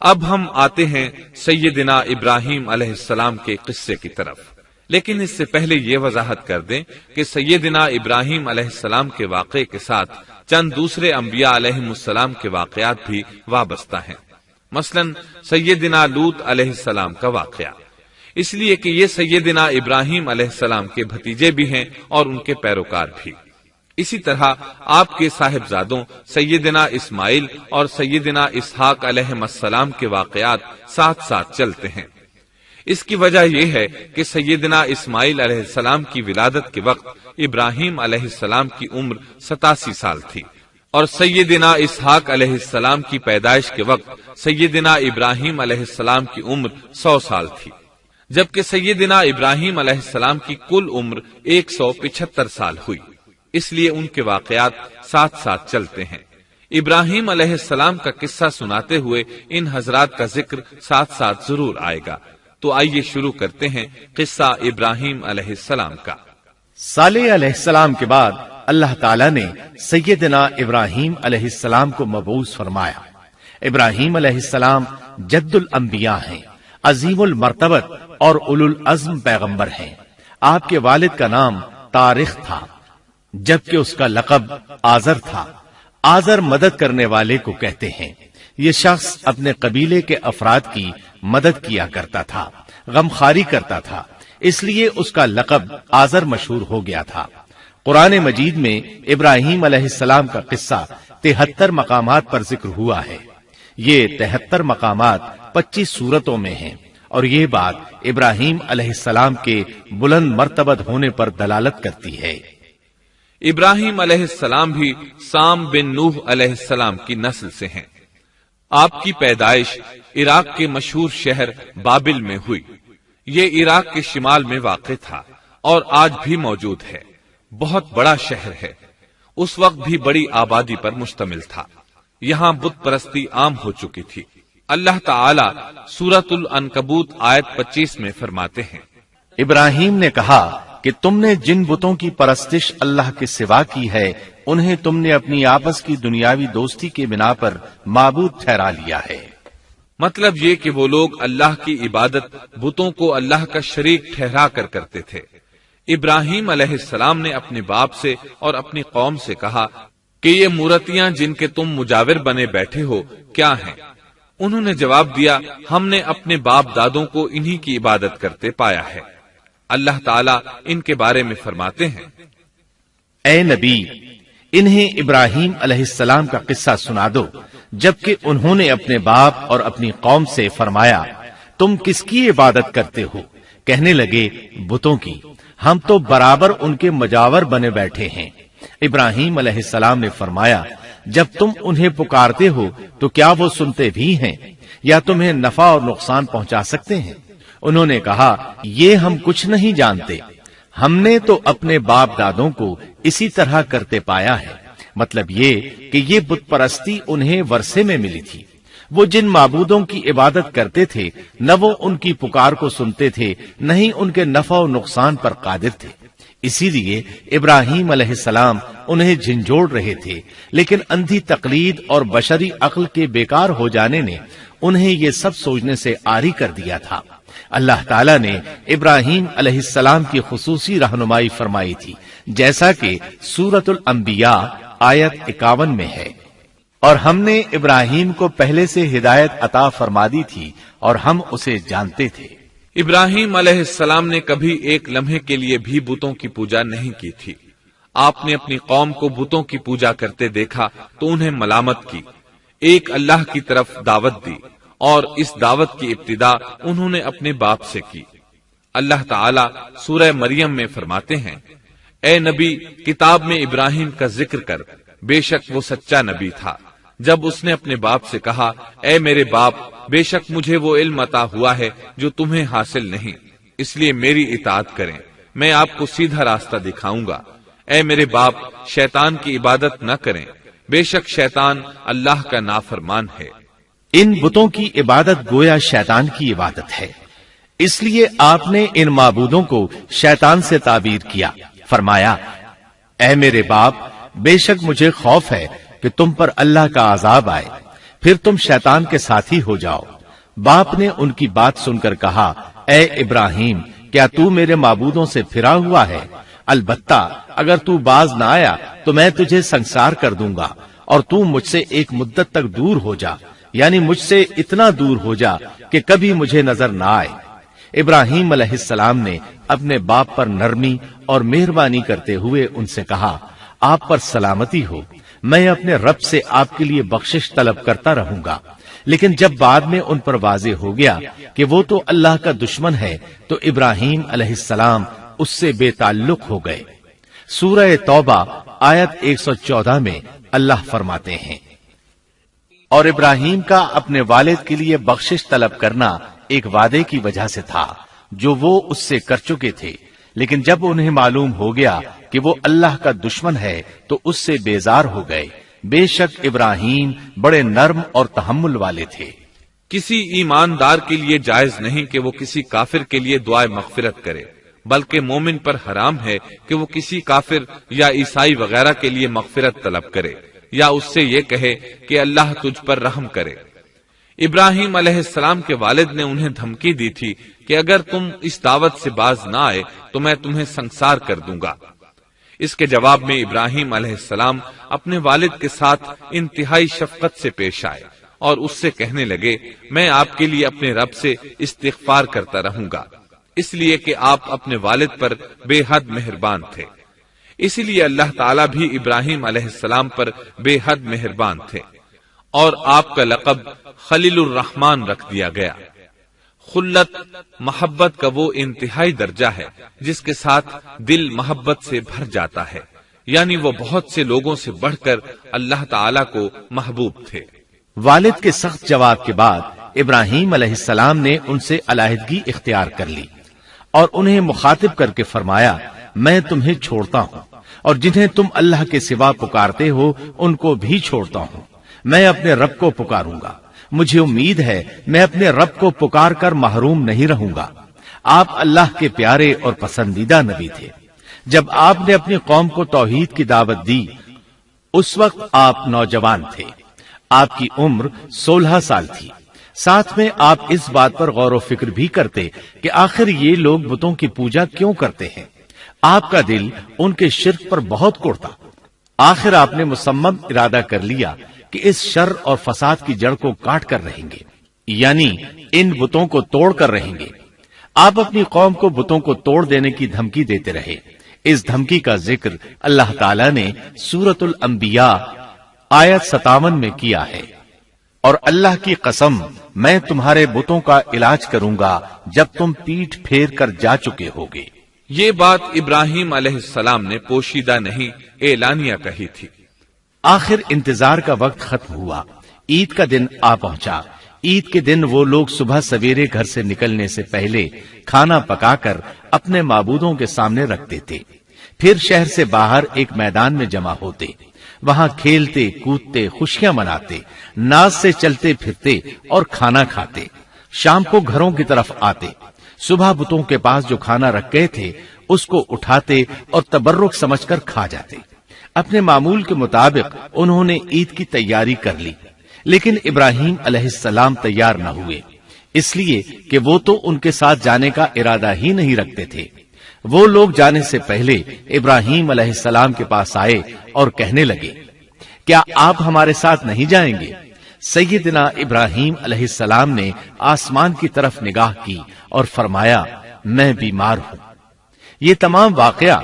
اب ہم آتے ہیں سیدنا ابراہیم علیہ السلام کے قصے کی طرف، لیکن اس سے پہلے یہ وضاحت کر دیں کہ سیدنا ابراہیم علیہ السلام کے واقعے کے ساتھ چند دوسرے انبیاء علیہم السلام کے واقعات بھی وابستہ ہیں، مثلا سیدنا لوط علیہ السلام کا واقعہ، اس لیے کہ یہ سیدنا ابراہیم علیہ السلام کے بھتیجے بھی ہیں اور ان کے پیروکار بھی۔ اسی طرح آپ کے صاحبزادوں سیدنا اسماعیل اور سیدنا اسحاق علیہ السلام کے واقعات ساتھ ساتھ چلتے ہیں۔ اس کی وجہ یہ ہے کہ سیدنا اسماعیل علیہ السلام کی ولادت کے وقت ابراہیم علیہ السلام کی عمر 87 سال تھی، اور سیدنا اسحاق علیہ السلام کی پیدائش کے وقت سیدنا ابراہیم علیہ السلام کی عمر 100 سال تھی، جبکہ سیدنا ابراہیم علیہ السلام کی کل عمر 175 سال ہوئی، اس لیے ان کے واقعات ساتھ ساتھ چلتے ہیں۔ ابراہیم علیہ السلام کا قصہ سناتے ہوئے ان حضرات کا ذکر ساتھ ساتھ ضرور آئے گا، تو آئیے شروع کرتے ہیں قصہ ابراہیم علیہ السلام کا۔ صالح علیہ السلام کے بعد اللہ تعالیٰ نے سیدنا ابراہیم علیہ السلام کو مبعوث فرمایا۔ ابراہیم علیہ السلام جد الانبیاء ہیں، عظیم المرتبت اور اولو العزم پیغمبر ہیں۔ آپ کے والد کا نام طارق تھا، جبکہ اس کا لقب آزر تھا۔ آزر مدد کرنے والے کو کہتے ہیں۔ یہ شخص اپنے قبیلے کے افراد کی مدد کیا کرتا تھا، غمخواری کرتا تھا، اس لیے اس کا لقب آزر مشہور ہو گیا تھا۔ قرآن مجید میں ابراہیم علیہ السلام کا قصہ 73 مقامات پر ذکر ہوا ہے۔ یہ 73 مقامات 25 سورتوں میں ہیں، اور یہ بات ابراہیم علیہ السلام کے بلند مرتبت ہونے پر دلالت کرتی ہے۔ ابراہیم علیہ السلام بھی سام بن نوح علیہ السلام کی نسل سے ہیں۔ آپ کی پیدائش عراق کے مشہور شہر بابل میں ہوئی۔ یہ عراق کے شمال میں واقع تھا اور آج بھی موجود ہے۔ بہت بڑا شہر ہے، اس وقت بھی بڑی آبادی پر مشتمل تھا۔ یہاں بت پرستی عام ہو چکی تھی۔ اللہ تعالی سورۃ العنکبوت آیت 25 میں فرماتے ہیں، ابراہیم نے کہا کہ تم نے جن بتوں کی پرستش اللہ کے سوا کی ہے، انہیں تم نے اپنی آپس کی دنیاوی دوستی کے بنا پر معبود ٹھہرا لیا ہے۔ مطلب یہ کہ وہ لوگ اللہ کی عبادت بتوں کو اللہ کا شریک ٹھہرا کر کرتے تھے۔ ابراہیم علیہ السلام نے اپنے باپ سے اور اپنی قوم سے کہا کہ یہ مورتیاں جن کے تم مجاور بنے بیٹھے ہو کیا ہیں؟ انہوں نے جواب دیا، ہم نے اپنے باپ دادوں کو انہی کی عبادت کرتے پایا ہے۔ اللہ تعالیٰ ان کے بارے میں فرماتے ہیں، اے نبی، انہیں ابراہیم علیہ السلام کا قصہ سنا دو، جبکہ انہوں نے اپنے باپ اور اپنی قوم سے فرمایا، تم کس کی عبادت کرتے ہو؟ کہنے لگے، بتوں کی، ہم تو برابر ان کے مجاور بنے بیٹھے ہیں۔ ابراہیم علیہ السلام نے فرمایا، جب تم انہیں پکارتے ہو تو کیا وہ سنتے بھی ہیں یا تمہیں نفع اور نقصان پہنچا سکتے ہیں؟ انہوں نے کہا، یہ ہم کچھ نہیں جانتے، ہم نے تو اپنے باپ دادوں کو اسی طرح کرتے پایا ہے۔ مطلب یہ کہ یہ بت پرستی انہیں ورثے میں ملی تھی۔ وہ جن معبودوں کی عبادت کرتے تھے، نہ وہ ان کی پکار کو سنتے تھے، نہ ہی ان کے نفع و نقصان پر قادر تھے۔ اسی لیے ابراہیم علیہ السلام انہیں جھنجھوڑ رہے تھے، لیکن اندھی تقلید اور بشری عقل کے بیکار ہو جانے نے انہیں یہ سب سوچنے سے عاری کر دیا تھا۔ اللہ تعالیٰ نے ابراہیم علیہ السلام کی خصوصی رہنمائی فرمائی تھی، جیسا کہ سورۃ الانبیاء آیت 51 میں ہے، اور ہم نے ابراہیم کو پہلے سے ہدایت عطا فرما دی تھی اور ہم اسے جانتے تھے۔ ابراہیم علیہ السلام نے کبھی ایک لمحے کے لیے بھی بتوں کی پوجا نہیں کی تھی۔ آپ نے اپنی قوم کو بتوں کی پوجا کرتے دیکھا تو انہیں ملامت کی، ایک اللہ کی طرف دعوت دی، اور اس دعوت کی ابتدا انہوں نے اپنے باپ سے کی۔ اللہ تعالیٰ سورہ مریم میں فرماتے ہیں، اے نبی، کتاب میں ابراہیم کا ذکر کر، بے شک وہ سچا نبی تھا۔ جب اس نے اپنے باپ سے کہا، اے میرے باپ، بے شک مجھے وہ علم عطا ہوا ہے جو تمہیں حاصل نہیں، اس لیے میری اطاعت کریں، میں آپ کو سیدھا راستہ دکھاؤں گا۔ اے میرے باپ، شیطان کی عبادت نہ کریں، بے شک شیطان اللہ کا نافرمان ہے۔ ان بتوں کی عبادت گویا شیطان کی عبادت ہے، اس لیے آپ نے ان معبودوں کو شیطان سے تعبیر کیا۔ فرمایا، اے میرے باپ، بے شک مجھے خوف ہے کہ تم پر اللہ کا عذاب آئے۔ پھر تم شیطان کے ساتھی ہو جاؤ۔ باپ نے ان کی بات سن کر کہا، اے ابراہیم، کیا تو میرے معبودوں سے پھرا ہوا ہے؟ البتہ اگر تو باز نہ آیا تو میں تجھے سنسار کر دوں گا، اور تو مجھ سے ایک مدت تک دور ہو جا، یعنی مجھ سے اتنا دور ہو جا کہ کبھی مجھے نظر نہ آئے۔ ابراہیم علیہ السلام نے اپنے باپ پر نرمی اور مہربانی کرتے ہوئے ان سے کہا، آپ پر سلامتی ہو، میں اپنے رب سے آپ کے لیے بخشش طلب کرتا رہوں گا۔ لیکن جب بعد میں ان پر واضح ہو گیا کہ وہ تو اللہ کا دشمن ہے تو ابراہیم علیہ السلام اس سے بے تعلق ہو گئے۔ سورہ توبہ آیت 114 میں اللہ فرماتے ہیں، اور ابراہیم کا اپنے والد کے لیے بخشش طلب کرنا ایک وعدے کی وجہ سے تھا جو وہ اس سے کر چکے تھے، لیکن جب انہیں معلوم ہو گیا کہ وہ اللہ کا دشمن ہے تو اس سے بیزار ہو گئے۔ بے شک ابراہیم بڑے نرم اور تحمل والے تھے۔ کسی ایماندار کے لیے جائز نہیں کہ وہ کسی کافر کے لیے دعائے مغفرت کرے، بلکہ مومن پر حرام ہے کہ وہ کسی کافر یا عیسائی وغیرہ کے لیے مغفرت طلب کرے یا اس سے یہ کہے کہ اللہ تجھ پر رحم کرے۔ ابراہیم علیہ السلام کے والد نے انہیں دھمکی دی تھی کہ اگر تم اس دعوت سے باز نہ آئے تو میں تمہیں سنسار کر دوں گا۔ اس کے جواب میں ابراہیم علیہ السلام اپنے والد کے ساتھ انتہائی شفقت سے پیش آئے اور اس سے کہنے لگے، میں آپ کے لیے اپنے رب سے استغفار کرتا رہوں گا، اس لیے کہ آپ اپنے والد پر بے حد مہربان تھے۔ اسی لیے اللہ تعالیٰ بھی ابراہیم علیہ السلام پر بے حد مہربان تھے، اور آپ کا لقب خلیل الرحمن رکھ دیا گیا۔ خلت محبت کا وہ انتہائی درجہ ہے جس کے ساتھ دل محبت سے بھر جاتا ہے، یعنی وہ بہت سے لوگوں سے بڑھ کر اللہ تعالیٰ کو محبوب تھے۔ والد کے سخت جواب کے بعد ابراہیم علیہ السلام نے ان سے علیحدگی اختیار کر لی اور انہیں مخاطب کر کے فرمایا، میں تمہیں چھوڑتا ہوں اور جنہیں تم اللہ کے سوا پکارتے ہو ان کو بھی چھوڑتا ہوں، میں اپنے رب کو پکاروں گا۔ مجھے امید ہے میں اپنے رب کو پکار کر محروم نہیں رہوں گا۔ آپ اللہ کے پیارے اور پسندیدہ نبی تھے۔ جب آپ نے اپنی قوم کو توحید کی دعوت دی اس وقت آپ نوجوان تھے، آپ کی عمر 16 سال تھی۔ ساتھ میں آپ اس بات پر غور و فکر بھی کرتے کہ آخر یہ لوگ بتوں کی پوجا کیوں کرتے ہیں۔ آپ کا دل ان کے شرک پر بہت کوڑتا۔ آخر آپ نے مصمم ارادہ کر لیا کہ اس شر اور فساد کی جڑ کو کاٹ کر رہیں گے، یعنی ان بتوں کو توڑ کر رہیں گے۔ آپ اپنی قوم کو بتوں کو توڑ دینے کی دھمکی دیتے رہے۔ اس دھمکی کا ذکر اللہ تعالیٰ نے سورۃ الانبیاء آیت 57 میں کیا ہے، اور اللہ کی قسم میں تمہارے بتوں کا علاج کروں گا جب تم پیٹھ پھیر کر جا چکے ہوگے۔ یہ بات ابراہیم علیہ السلام نے پوشیدہ نہیں اعلانیہ کہی تھی۔ آخر انتظار کا وقت ختم ہوا، عید کا دن آ پہنچا۔ عید کے دن وہ لوگ صبح سویرے گھر سے نکلنے سے پہلے کھانا پکا کر اپنے معبودوں کے سامنے رکھتے تھے، پھر شہر سے باہر ایک میدان میں جمع ہوتے، وہاں کھیلتے کودتے خوشیاں مناتے، ناز سے چلتے پھرتے اور کھانا کھاتے۔ شام کو گھروں کی طرف آتے، صبح بتوں کے پاس جو کھانا رکھ گئے تھے اس کو اٹھاتے اور تبرک سمجھ کر کھا جاتے۔ اپنے معمول کے مطابق انہوں نے عید کی تیاری کر لی، لیکن ابراہیم علیہ السلام تیار نہ ہوئے، اس لیے کہ وہ تو ان کے ساتھ جانے کا ارادہ ہی نہیں رکھتے تھے۔ وہ لوگ جانے سے پہلے ابراہیم علیہ السلام کے پاس آئے اور کہنے لگے، کیا آپ ہمارے ساتھ نہیں جائیں گے؟ سیدنا ابراہیم علیہ السلام نے آسمان کی طرف نگاہ کی اور فرمایا، میں بیمار ہوں۔ یہ تمام واقعہ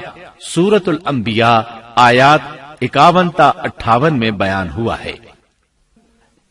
سورۃ الانبیاء آیات 51 تا 58 میں بیان ہوا ہے۔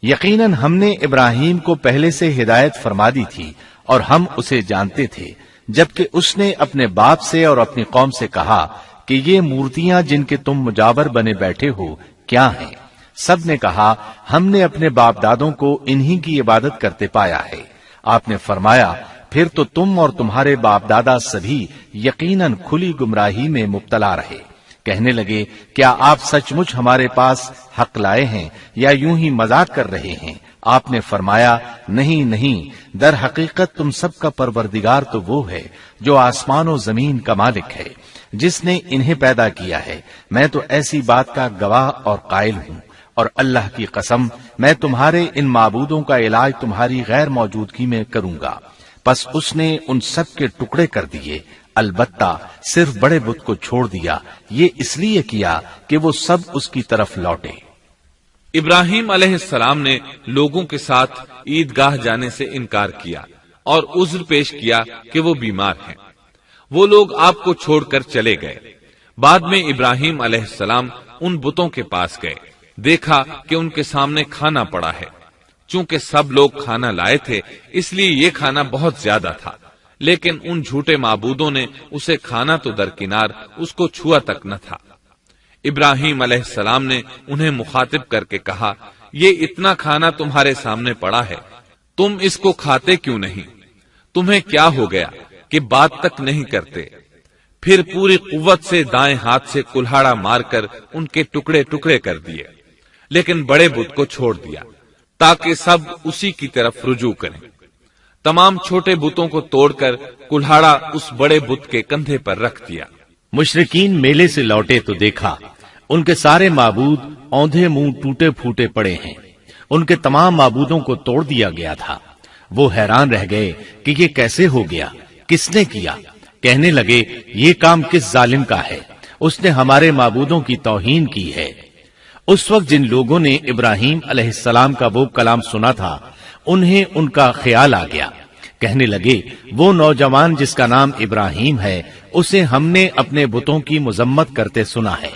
یقیناً ہم نے ابراہیم کو پہلے سے ہدایت فرما دی تھی اور ہم اسے جانتے تھے، جبکہ اس نے اپنے باپ سے اور اپنی قوم سے کہا کہ یہ مورتیاں جن کے تم مجاور بنے بیٹھے ہو کیا ہیں؟ سب نے کہا، ہم نے اپنے باپ دادوں کو انہی کی عبادت کرتے پایا ہے۔ آپ نے فرمایا، پھر تو تم اور تمہارے باپ دادا سبھی یقیناً کھلی گمراہی میں مبتلا رہے۔ کہنے لگے، کیا آپ سچ مچ ہمارے پاس حق لائے ہیں یا یوں ہی مذاق کر رہے ہیں؟ آپ نے فرمایا، نہیں نہیں، در حقیقت تم سب کا پروردگار تو وہ ہے جو آسمان و زمین کا مالک ہے، جس نے انہیں پیدا کیا ہے۔ میں تو ایسی بات کا گواہ اور قائل ہوں، اور اللہ کی قسم میں تمہارے ان معبودوں کا علاج تمہاری غیر موجودگی میں کروں گا۔ پس اس نے ان سب کے ٹکڑے کر دیے، البتہ صرف بڑے بت کو چھوڑ دیا، یہ اس لیے کیا کہ وہ سب اس کی طرف لوٹے۔ ابراہیم علیہ السلام نے لوگوں کے ساتھ عیدگاہ جانے سے انکار کیا اور عذر پیش کیا کہ وہ بیمار ہیں۔ وہ لوگ آپ کو چھوڑ کر چلے گئے۔ بعد میں ابراہیم علیہ السلام ان بتوں کے پاس گئے، دیکھا کہ ان کے سامنے کھانا پڑا ہے۔ چونکہ سب لوگ کھانا لائے تھے اس لیے یہ کھانا بہت زیادہ تھا، لیکن ان جھوٹے معبودوں نے اسے کھانا تو درکنار اس کو چھوا تک نہ تھا۔ ابراہیم علیہ السلام نے انہیں مخاطب کر کے کہا، یہ اتنا کھانا تمہارے سامنے پڑا ہے، تم اس کو کھاتے کیوں نہیں؟ تمہیں کیا ہو گیا کہ بات تک نہیں کرتے؟ پھر پوری قوت سے دائیں ہاتھ سے کلہاڑا مار کر ان کے ٹکڑے ٹکڑے کر دیے، لیکن بڑے بت کو چھوڑ دیا تاکہ سب اسی کی طرف رجوع کریں۔ تمام چھوٹے بتوں کو توڑ کر کلہاڑا اس بڑے بت کے کندھے پر رکھ دیا۔ مشرکین میلے سے لوٹے تو دیکھا ان کے سارے معبود اوندھے منہ ٹوٹے پھوٹے پڑے ہیں، ان کے تمام معبودوں کو توڑ دیا گیا تھا۔ وہ حیران رہ گئے کہ یہ کیسے ہو گیا، کس نے کیا؟ کہنے لگے، یہ کام کس ظالم کا ہے، اس نے ہمارے معبودوں کی توہین کی ہے۔ اس وقت جن لوگوں نے ابراہیم علیہ السلام کا وہ کلام سنا تھا انہیں ان کا خیال آ گیا، کہنے لگے، وہ نوجوان جس کا نام ابراہیم ہے اسے ہم نے اپنے بتوں کی مذمت کرتے سنا ہے۔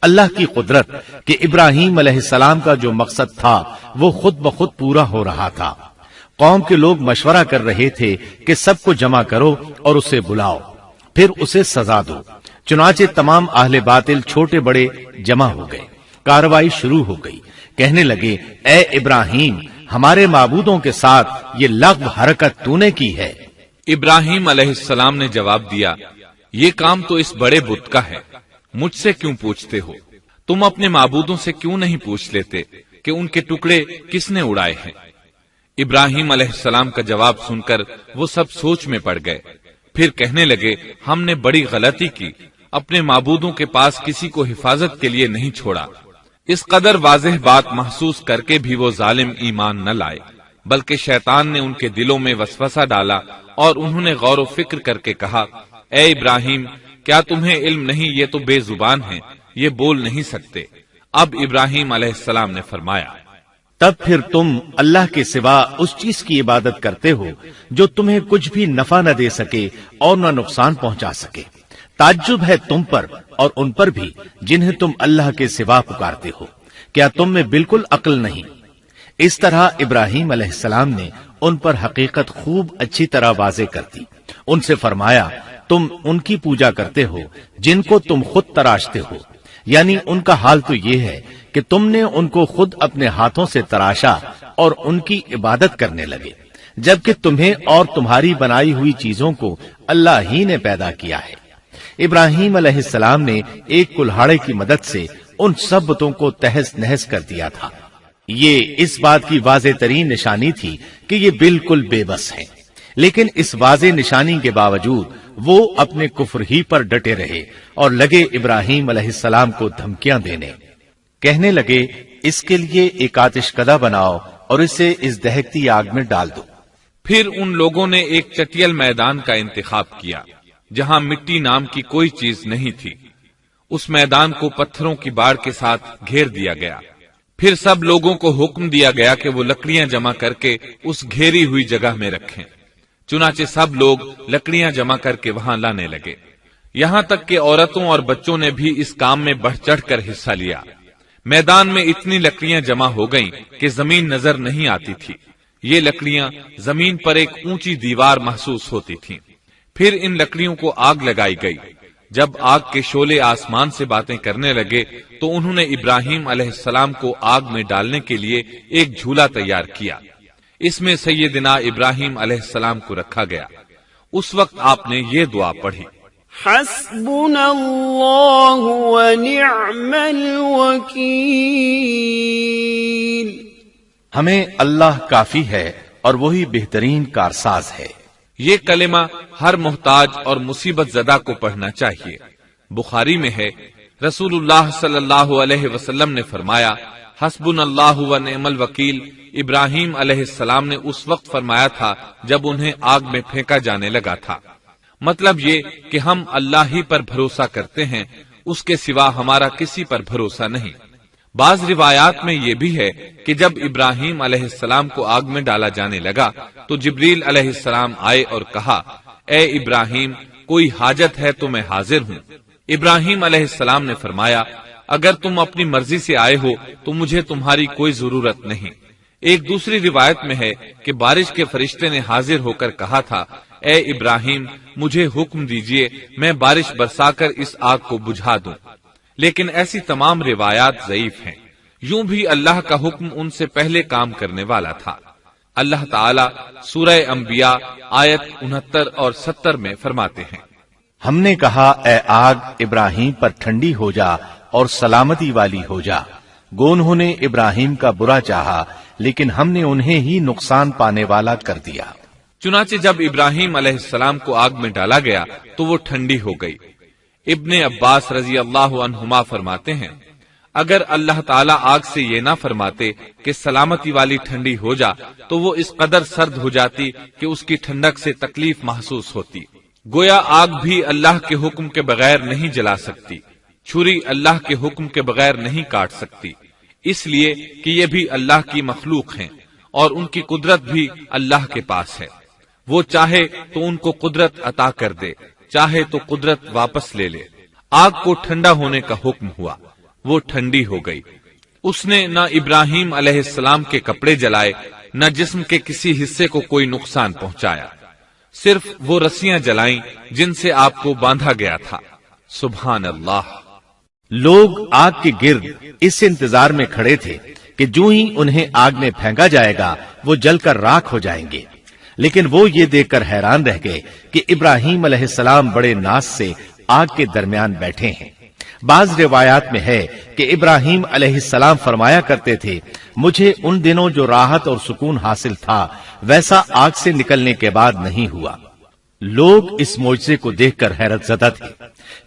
اللہ کی قدرت کہ ابراہیم علیہ السلام کا جو مقصد تھا وہ خود بخود پورا ہو رہا تھا۔ قوم کے لوگ مشورہ کر رہے تھے کہ سب کو جمع کرو اور اسے بلاؤ، پھر اسے سزا دو۔ چنانچہ تمام اہل باطل چھوٹے بڑے جمع ہو گئے، کارروائی شروع ہو گئی۔ کہنے لگے، اے ابراہیم، ہمارے معبودوں کے ساتھ یہ لغو حرکت تو نے کی ہے۔ ابراہیم علیہ السلام نے جواب دیا، یہ کام تو اس بڑے بت کا ہے، مجھ سے کیوں پوچھتے ہو؟ تم اپنے معبودوں سے کیوں نہیں پوچھ لیتے کہ ان کے ٹکڑے کس نے اڑائے ہیں؟ ابراہیم علیہ السلام کا جواب سن کر وہ سب سوچ میں پڑ گئے، پھر کہنے لگے، ہم نے بڑی غلطی کی، اپنے معبودوں کے پاس کسی کو حفاظت کے لیے نہیں چھوڑا۔ اس قدر واضح بات محسوس کر کے بھی وہ ظالم ایمان نہ لائے، بلکہ شیطان نے ان کے دلوں میں وسوسہ ڈالا اور انہوں نے غور و فکر کر کے کہا، اے ابراہیم، کیا تمہیں علم نہیں، یہ تو بے زبان ہیں، یہ بول نہیں سکتے۔ اب ابراہیم علیہ السلام نے فرمایا، تب پھر تم اللہ کے سوا اس چیز کی عبادت کرتے ہو جو تمہیں کچھ بھی نفع نہ دے سکے اور نہ نقصان پہنچا سکے۔ تعجب ہے تم پر اور ان پر بھی جنہیں تم اللہ کے سوا پکارتے ہو، کیا تم میں بالکل عقل نہیں؟ اس طرح ابراہیم علیہ السلام نے ان پر حقیقت خوب اچھی طرح واضح کر دی۔ ان سے فرمایا، تم ان کی پوجا کرتے ہو جن کو تم خود تراشتے ہو، یعنی ان کا حال تو یہ ہے کہ تم نے ان کو خود اپنے ہاتھوں سے تراشا اور ان کی عبادت کرنے لگے، جبکہ تمہیں اور تمہاری بنائی ہوئی چیزوں کو اللہ ہی نے پیدا کیا ہے۔ ابراہیم علیہ السلام نے ایک کلہاڑے کی مدد سے ان سب بتوں کو تہس نہس کر دیا تھا۔ یہ اس بات کی واضح ترین نشانی تھی کہ یہ بالکل بے بس ہیں، لیکن اس واضح نشانی کے باوجود وہ اپنے کفر ہی پر ڈٹے رہے اور لگے ابراہیم علیہ السلام کو دھمکیاں دینے۔ کہنے لگے، اس کے لیے ایک آتش کدہ بناؤ اور اسے اس دہکتی آگ میں ڈال دو۔ پھر ان لوگوں نے ایک چٹیل میدان کا انتخاب کیا جہاں مٹی نام کی کوئی چیز نہیں تھی۔ اس میدان کو پتھروں کی باڑ کے ساتھ گھیر دیا گیا۔ پھر سب لوگوں کو حکم دیا گیا کہ وہ لکڑیاں جمع کر کے اس گھیری ہوئی جگہ میں رکھیں۔ چنانچہ سب لوگ لکڑیاں جمع کر کے وہاں لانے لگے، یہاں تک کہ عورتوں اور بچوں نے بھی اس کام میں بڑھ چڑھ کر حصہ لیا۔ میدان میں اتنی لکڑیاں جمع ہو گئیں کہ زمین نظر نہیں آتی تھی۔ یہ لکڑیاں زمین پر ایک اونچی دیوار محسوس ہوتی تھیں۔ پھر ان لکڑیوں کو آگ لگائی گئی۔ جب آگ کے شعلے آسمان سے باتیں کرنے لگے تو انہوں نے ابراہیم علیہ السلام کو آگ میں ڈالنے کے لیے ایک جھولا تیار کیا۔ اس میں سیدنا ابراہیم علیہ السلام کو رکھا گیا۔ اس وقت آپ نے یہ دعا پڑھی، حسبنا اللہ ونعم الوکیل۔ ہمیں اللہ کافی ہے اور وہی بہترین کارساز ہے۔ یہ کلمہ ہر محتاج اور مصیبت زدہ کو پڑھنا چاہیے۔ بخاری میں ہے، رسول اللہ صلی اللہ علیہ وسلم نے فرمایا، حسبنا اللہ و نعم الوکیل ابراہیم علیہ السلام نے اس وقت فرمایا تھا جب انہیں آگ میں پھینکا جانے لگا تھا۔ مطلب یہ کہ ہم اللہ ہی پر بھروسہ کرتے ہیں، اس کے سوا ہمارا کسی پر بھروسہ نہیں۔ بعض روایات میں یہ بھی ہے کہ جب ابراہیم علیہ السلام کو آگ میں ڈالا جانے لگا تو جبریل علیہ السلام آئے اور کہا، اے ابراہیم، کوئی حاجت ہے تو میں حاضر ہوں۔ ابراہیم علیہ السلام نے فرمایا، اگر تم اپنی مرضی سے آئے ہو تو مجھے تمہاری کوئی ضرورت نہیں۔ ایک دوسری روایت میں ہے کہ بارش کے فرشتے نے حاضر ہو کر کہا تھا، اے ابراہیم، مجھے حکم دیجئے میں بارش برسا کر اس آگ کو بجھا دوں۔ لیکن ایسی تمام روایات ضعیف ہیں۔ یوں بھی اللہ کا حکم ان سے پہلے کام کرنے والا تھا۔ اللہ تعالی سورہ انبیاء آیت 69 اور 70 میں فرماتے ہیں، ہم نے کہا، اے آگ ابراہیم پر ٹھنڈی ہو جا اور سلامتی والی ہو جا۔ گو انہوں نے ابراہیم کا برا چاہا لیکن ہم نے انہیں ہی نقصان پانے والا کر دیا۔ چنانچہ جب ابراہیم علیہ السلام کو آگ میں ڈالا گیا تو وہ ٹھنڈی ہو گئی۔ ابن عباس رضی اللہ عنہما فرماتے ہیں، اگر اللہ تعالیٰ آگ سے یہ نہ فرماتے کہ سلامتی والی ٹھنڈی ہو جا تو وہ اس قدر سرد ہو جاتی کہ اس کی ٹھنڈک سے تکلیف محسوس ہوتی۔ گویا آگ بھی اللہ کے حکم کے بغیر نہیں جلا سکتی، چھری اللہ کے حکم کے بغیر نہیں کاٹ سکتی، اس لیے کہ یہ بھی اللہ کی مخلوق ہیں اور ان کی قدرت بھی اللہ کے پاس ہے۔ وہ چاہے تو ان کو قدرت عطا کر دے، چاہے تو قدرت واپس لے لے۔ آگ کو ٹھنڈا ہونے کا حکم ہوا، وہ ٹھنڈی ہو گئی۔ اس نے نہ ابراہیم علیہ السلام کے کپڑے جلائے، نہ جسم کے کسی حصے کو کوئی نقصان پہنچایا، صرف وہ رسیاں جلائیں جن سے آپ کو باندھا گیا تھا۔ سبحان اللہ۔ لوگ آگ کے گرد اس انتظار میں کھڑے تھے کہ جو ہی انہیں آگ میں پھینکا جائے گا وہ جل کر راکھ ہو جائیں گے، لیکن وہ یہ دیکھ کر حیران رہ گئے کہ ابراہیم علیہ السلام بڑے ناز سے آگ کے درمیان بیٹھے ہیں۔ بعض روایات میں ہے کہ ابراہیم علیہ السلام فرمایا کرتے تھے، مجھے ان دنوں جو راحت اور سکون حاصل تھا ویسا آگ سے نکلنے کے بعد نہیں ہوا۔ لوگ اس معجزے کو دیکھ کر حیرت زدہ تھے۔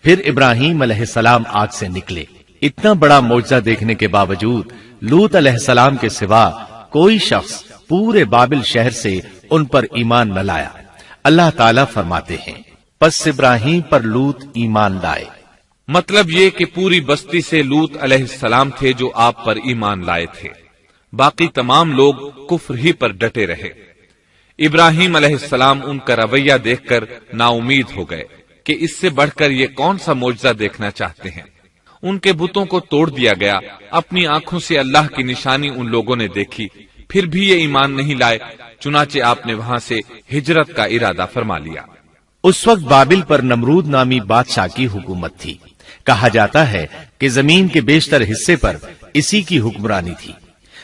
پھر ابراہیم علیہ السلام آگ سے نکلے۔ اتنا بڑا معجزہ دیکھنے کے باوجود لوط علیہ السلام کے سوا کوئی شخص پورے بابل شہر سے ان پر ایمان نہ لایا۔ اللہ تعالیٰ فرماتے ہیں، پس ابراہیم پر لوط ایمان لائے۔ مطلب یہ کہ پوری بستی سے لوط علیہ السلام تھے جو آپ پر ایمان لائے تھے، باقی تمام لوگ کفر ہی پر ڈٹے رہے۔ ابراہیم علیہ السلام ان کا رویہ دیکھ کر نا امید ہو گئے کہ اس سے بڑھ کر یہ کون سا معجزہ دیکھنا چاہتے ہیں۔ ان کے بتوں کو توڑ دیا گیا، اپنی آنکھوں سے اللہ کی نشانی ان لوگوں نے دیکھی، پھر بھی یہ ایمان نہیں لائے، چنانچہ آپ نے وہاں سے ہجرت کا ارادہ فرما لیا۔ اس وقت بابل پر نمرود نامی بادشاہ کی حکومت تھی۔ کہا جاتا ہے کہ زمین کے بیشتر حصے پر اسی کی حکمرانی تھی۔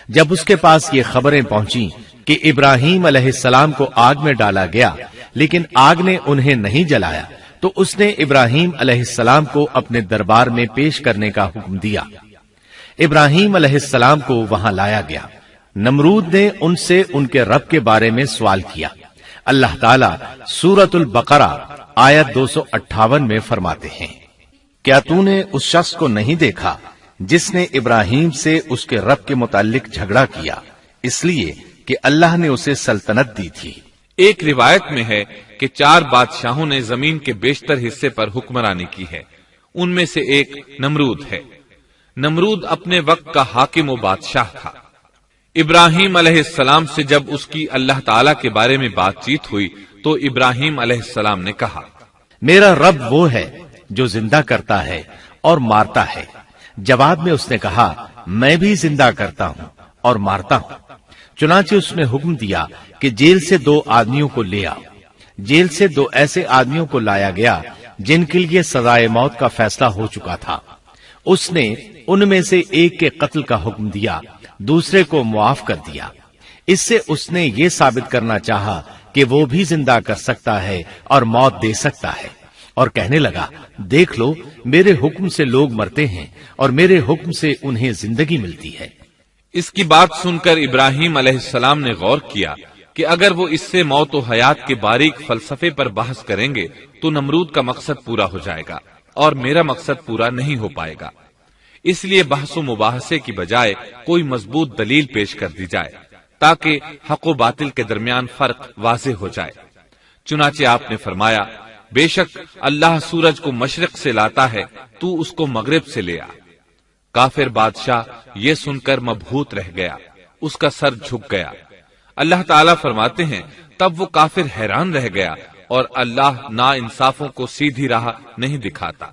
جب اس کے پاس یہ خبریں پہنچیں کہ ابراہیم علیہ السلام کو آگ میں ڈالا گیا لیکن آگ نے انہیں نہیں جلایا، تو اس نے ابراہیم علیہ السلام کو اپنے دربار میں پیش کرنے کا حکم دیا۔ ابراہیم علیہ السلام کو وہاں لایا گیا۔ نمرود نے ان سے ان کے رب کے بارے میں سوال کیا۔ اللہ تعالیٰ سورۃ البقرہ آیت 258 میں فرماتے ہیں، کیا تو نے اس شخص کو نہیں دیکھا جس نے ابراہیم سے اس کے رب کے متعلق جھگڑا کیا، اس لیے کہ اللہ نے اسے سلطنت دی تھی۔ ایک روایت میں ہے کہ 4 بادشاہوں نے زمین کے بیشتر حصے پر حکمرانی کی ہے، ان میں سے ایک نمرود ہے۔ نمرود اپنے وقت کا حاکم و بادشاہ تھا۔ ابراہیم علیہ السلام سے جب اس کی اللہ تعالی کے بارے میں بات چیت ہوئی تو ابراہیم علیہ السلام نے کہا، میرا رب وہ ہے جو زندہ کرتا ہے اور مارتا ہے۔ جواب میں اس نے کہا، میں بھی زندہ کرتا ہوں اور مارتا ہوں۔ چنانچہ اس نے حکم دیا کہ جیل سے 2 آدمیوں کو لے آؤ۔ جیل سے 2 ایسے آدمیوں کو لایا گیا جن کے لیے سزائے موت کا فیصلہ ہو چکا تھا۔ اس نے ان میں سے ایک کے قتل کا حکم دیا، دوسرے کو معاف کر دیا۔ اس سے اس نے یہ ثابت کرنا چاہا کہ وہ بھی زندہ کر سکتا ہے اور موت دے سکتا ہے، اور کہنے لگا، دیکھ لو، میرے حکم سے لوگ مرتے ہیں اور میرے حکم سے انہیں زندگی ملتی ہے۔ اس کی بات سن کر ابراہیم علیہ السلام نے غور کیا کہ اگر وہ اس سے موت و حیات کے باریک فلسفے پر بحث کریں گے تو نمرود کا مقصد پورا ہو جائے گا اور میرا مقصد پورا نہیں ہو پائے گا۔ اس لیے بحث و مباحثے کی بجائے کوئی مضبوط دلیل پیش کر دی جائے تاکہ حق و باطل کے درمیان فرق واضح ہو جائے۔ چنانچہ آپ نے فرمایا، بے شک اللہ سورج کو مشرق سے لاتا ہے، تو اس کو مغرب سے لے آ۔ کافر بادشاہ یہ سن کر مبہوت رہ گیا، اس کا سر جھک گیا۔ اللہ تعالیٰ فرماتے ہیں تب وہ کافر حیران رہ گیا اور اللہ نا انصافوں کو سیدھی راہ نہیں دکھاتا۔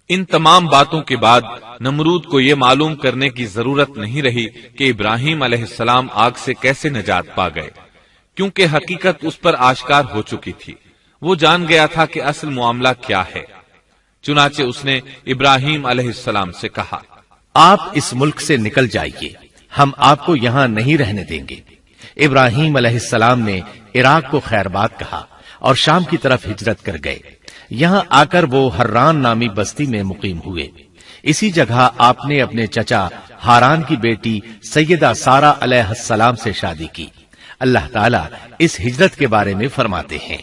ان تمام باتوں کے بعد نمرود کو یہ معلوم کرنے کی ضرورت نہیں رہی کہ ابراہیم علیہ السلام آگ سے کیسے نجات پا گئے، کیونکہ حقیقت اس پر آشکار ہو چکی تھی۔ وہ جان گیا تھا کہ اصل معاملہ کیا ہے۔ چنانچہ اس نے ابراہیم علیہ السلام سے کہا، آپ اس ملک سے نکل جائیے، ہم آپ کو یہاں نہیں رہنے دیں گے۔ ابراہیم علیہ السلام نے عراق کو خیر بات کہا اور شام کی طرف ہجرت کر گئے۔ یہاں آ کر وہ حران نامی بستی میں مقیم ہوئے۔ اسی جگہ آپ نے اپنے چچا ہاران کی بیٹی سیدہ سارہ علیہ السلام سے شادی کی۔ اللہ تعالیٰ اس ہجرت کے بارے میں فرماتے ہیں،